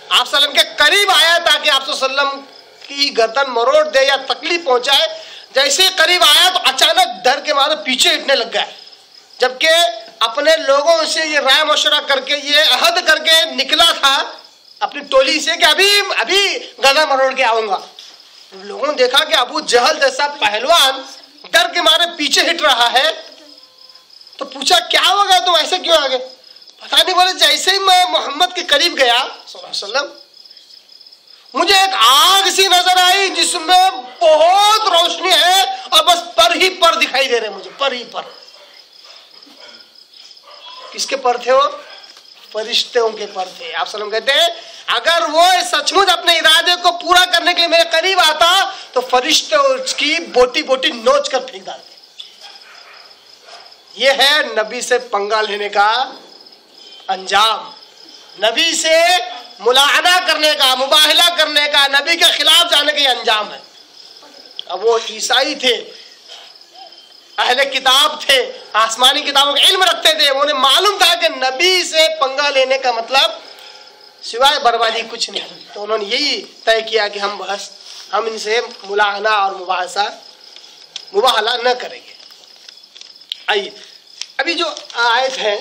[SPEAKER 1] آپ صلی اللہ علیہ وسلم کے قریب آیا تاکہ آپ صلی اللہ علیہ وسلم کی گردن مروڑ دے یا تکلیف پہنچائے. جیسے قریب آیا تو اچانک ڈر کے مارے پیچھے ہٹنے لگ گیا, جبکہ اپنے لوگوں سے یہ رائے مشورہ کر کے یہ عہد کر کے نکلا تھا اپنی ٹولی سے کہ ابھی گردن مروڑ کے آؤں گا. لوگوں نے دیکھا کہ ابو جہل جیسا پہلوان ڈر کے مارے پیچھے ہٹ رہا ہے, تو پوچھا کیا ہوگا تم ایسے کیوں آگے؟ پتہ نہیں, بولے جیسے ہی میں محمد کے قریب گیا صلی اللہ علیہ وسلم مجھے ایک آگ سی نظر آئی جس میں بہت روشنی ہے اور بس پر ہی پر دکھائی دے رہے مجھے, پر ہی پر. کس کے پر تھے وہ؟ فرشتوں کے پر تھے. آپ صلی اللہ علیہ وسلم کہتے ہیں اگر وہ سچ مچ اپنے ارادے کو پورا کرنے کے لیے میرے قریب آتا تو فرشتے اس کی بوٹی بوٹی نوچ کر پھینک ڈالتے. یہ ہے نبی سے پنگا لینے کا انجام, نبی سے ملاحدہ کرنے کا, مباہلہ کرنے کا, نبی کے خلاف جانے کا یہ انجام ہے. اب وہ عیسائی تھے, اہل کتاب تھے, آسمانی کتابوں کا علم رکھتے تھے, انہیں معلوم تھا کہ نبی سے پنگا لینے کا مطلب سوائے بربادی کچھ نہیں. تو انہوں نے یہی طے کیا کہ ہم ان سے ملاحنہ اور مباہلہ نہ کریں گے. آئیے ابھی جو آیت ہے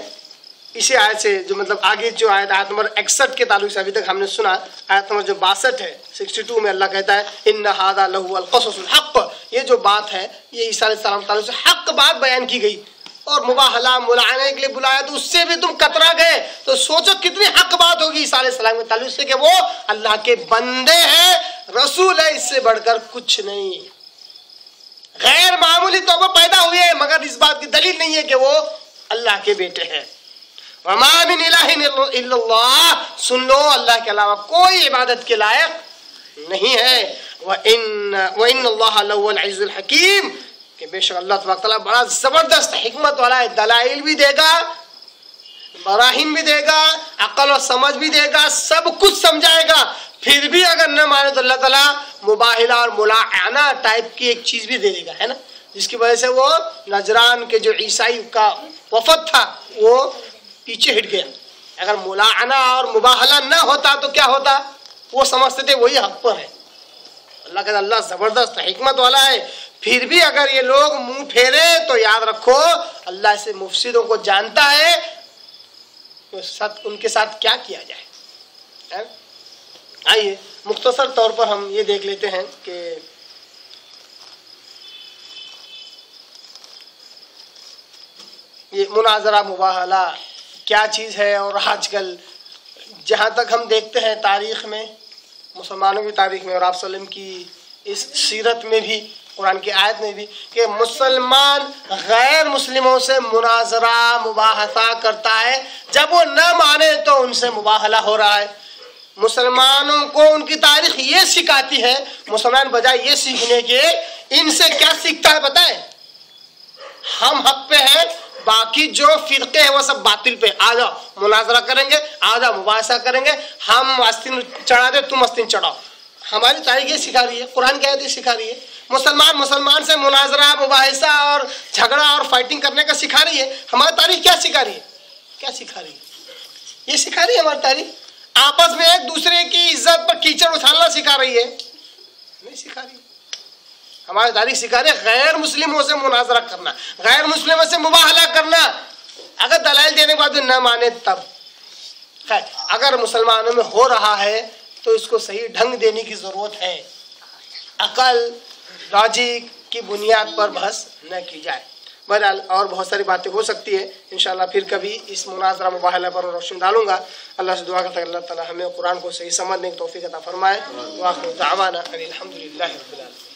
[SPEAKER 1] اسی آیت سے جو مطلب آگے جو آیت نمبر 61 کے تعلق سے ابھی تک ہم نے سنا, آیت نمبر جو 62 ہے 62 میں اللہ کہتا ہے ان ھذا لہو القصص الحق. یہ جو بات ہے یہ عیسیٰ علیہ السلام تعالیٰ سے حق بات بیان کی گئی اور مباہلہ ملاحنہ کے لیے بلایا تو اس سے بھی تم کترا گئے. تو سوچو کتنی حق بات ہوگی عیسیٰ علیہ السلام کے تعلق سے کہ وہ اللہ کے بندے ہیں, رسول ہے, اس سے بڑھ کر کچھ نہیں. غیر معمولی طور پر پیدا ہوئے ہیں مگر اس بات کی دلیل نہیں ہے کہ وہ اللہ کے بیٹے ہیں. وَمَا مِنْ إِلَٰهٍ إِلَّا اللَّهُ, سن لو اللہ کے علاوہ کوئی عبادت کے لائق نہیں ہے. وَإِنَّ اللَّهَ لَهُوَ الْعَزِيزُ الْحَكِيمُ, کہ بے شک اللہ تبارک تعالیٰ بڑا زبردست حکمت والا ہے, دلائل بھی دے گا, براہین بھی دے گا, عقل و سمجھ بھی دے گا, سب کچھ سمجھائے گا. پھر بھی اگر نہ مانے تو اللہ تعالیٰ مباہلہ اور ملاعنہ ٹائپ کی ایک چیز بھی دے دے گا, ہے نا, جس کی وجہ سے وہ نجران کے جو عیسائی کا وفد تھا وہ پیچھے ہٹ گیا. اگر ملاعنہ اور مباہلہ نہ ہوتا تو کیا ہوتا؟ وہ سمجھتے تھے وہی حق پر ہے. اللہ کہتا اللہ زبردست حکمت والا ہے. پھر بھی اگر یہ لوگ منہ پھیرے تو یاد رکھو اللہ سے مفسدوں کو جانتا ہے, ان کے ساتھ کیا کیا جائے. آئیے مختصر طور پر ہم یہ دیکھ لیتے ہیں کہ یہ مناظرہ مباہلہ کیا چیز ہے. اور آج کل جہاں تک ہم دیکھتے ہیں تاریخ میں, مسلمانوں کی تاریخ میں اور آپ صلی اللہ علیہ وسلم کی اس سیرت میں بھی, قرآن کی آیت میں بھی, کہ مسلمان غیر مسلموں سے مناظرہ مباحثہ کرتا ہے, جب وہ نہ مانے تو ان سے مباہلہ ہو رہا ہے. مسلمانوں کو ان کی تاریخ یہ سکھاتی ہے, مسلمان بجائے یہ سیکھنے کے ان سے کیا سیکھتا ہے پتہ ہے؟ ہم حق پہ ہیں, باقی جو فرقے ہیں وہ سب باطل پہ. آ جاؤ مناظرہ کریں گے, آ جاؤ مباحثہ کریں گے, ہم آستین چڑھا دے تم آستین چڑھاؤ. ہماری تاریخ یہ سکھا رہی ہے, قرآن کی آیت یہ سکھا رہی ہے. مسلمان سے مناظرہ مباحثہ اور جھگڑا اور فائٹنگ کرنے کا سکھا رہی ہے. ہماری تاریخ کیا سکھا رہی ہے؟ کیا سکھا رہی ہے؟ یہ سکھا رہی ہے ہماری تاریخ آپس میں ایک دوسرے کی عزت پر کیچڑ اچھالنا سکھا رہی ہے؟ نہیں سکھا رہی. ہماری تاریخ سکھا رہی ہے غیر مسلموں سے مناظرہ کرنا, غیر مسلموں سے مباہلہ کرنا. اگر دلائل دینے کے بعد نہ مانے تب خیر, اگر مسلمانوں میں ہو رہا ہے تو اس کو صحیح ڈھنگ دینے کی ضرورت ہے. عقل لاجک کی بنیاد پر بحث نہ کی جائے. بہرحال اور بہت ساری باتیں ہو سکتی ہے, انشاءاللہ پھر کبھی اس مناظرہ مباہلہ پر روشنی ڈالوں گا. اللہ سے دعا کرتا ہے اللہ تعالی ہمیں قرآن کو صحیح سمجھنے کی توفیق عطا فرمائے. وآخر دعوانا ان الحمد للہ رب العالمین.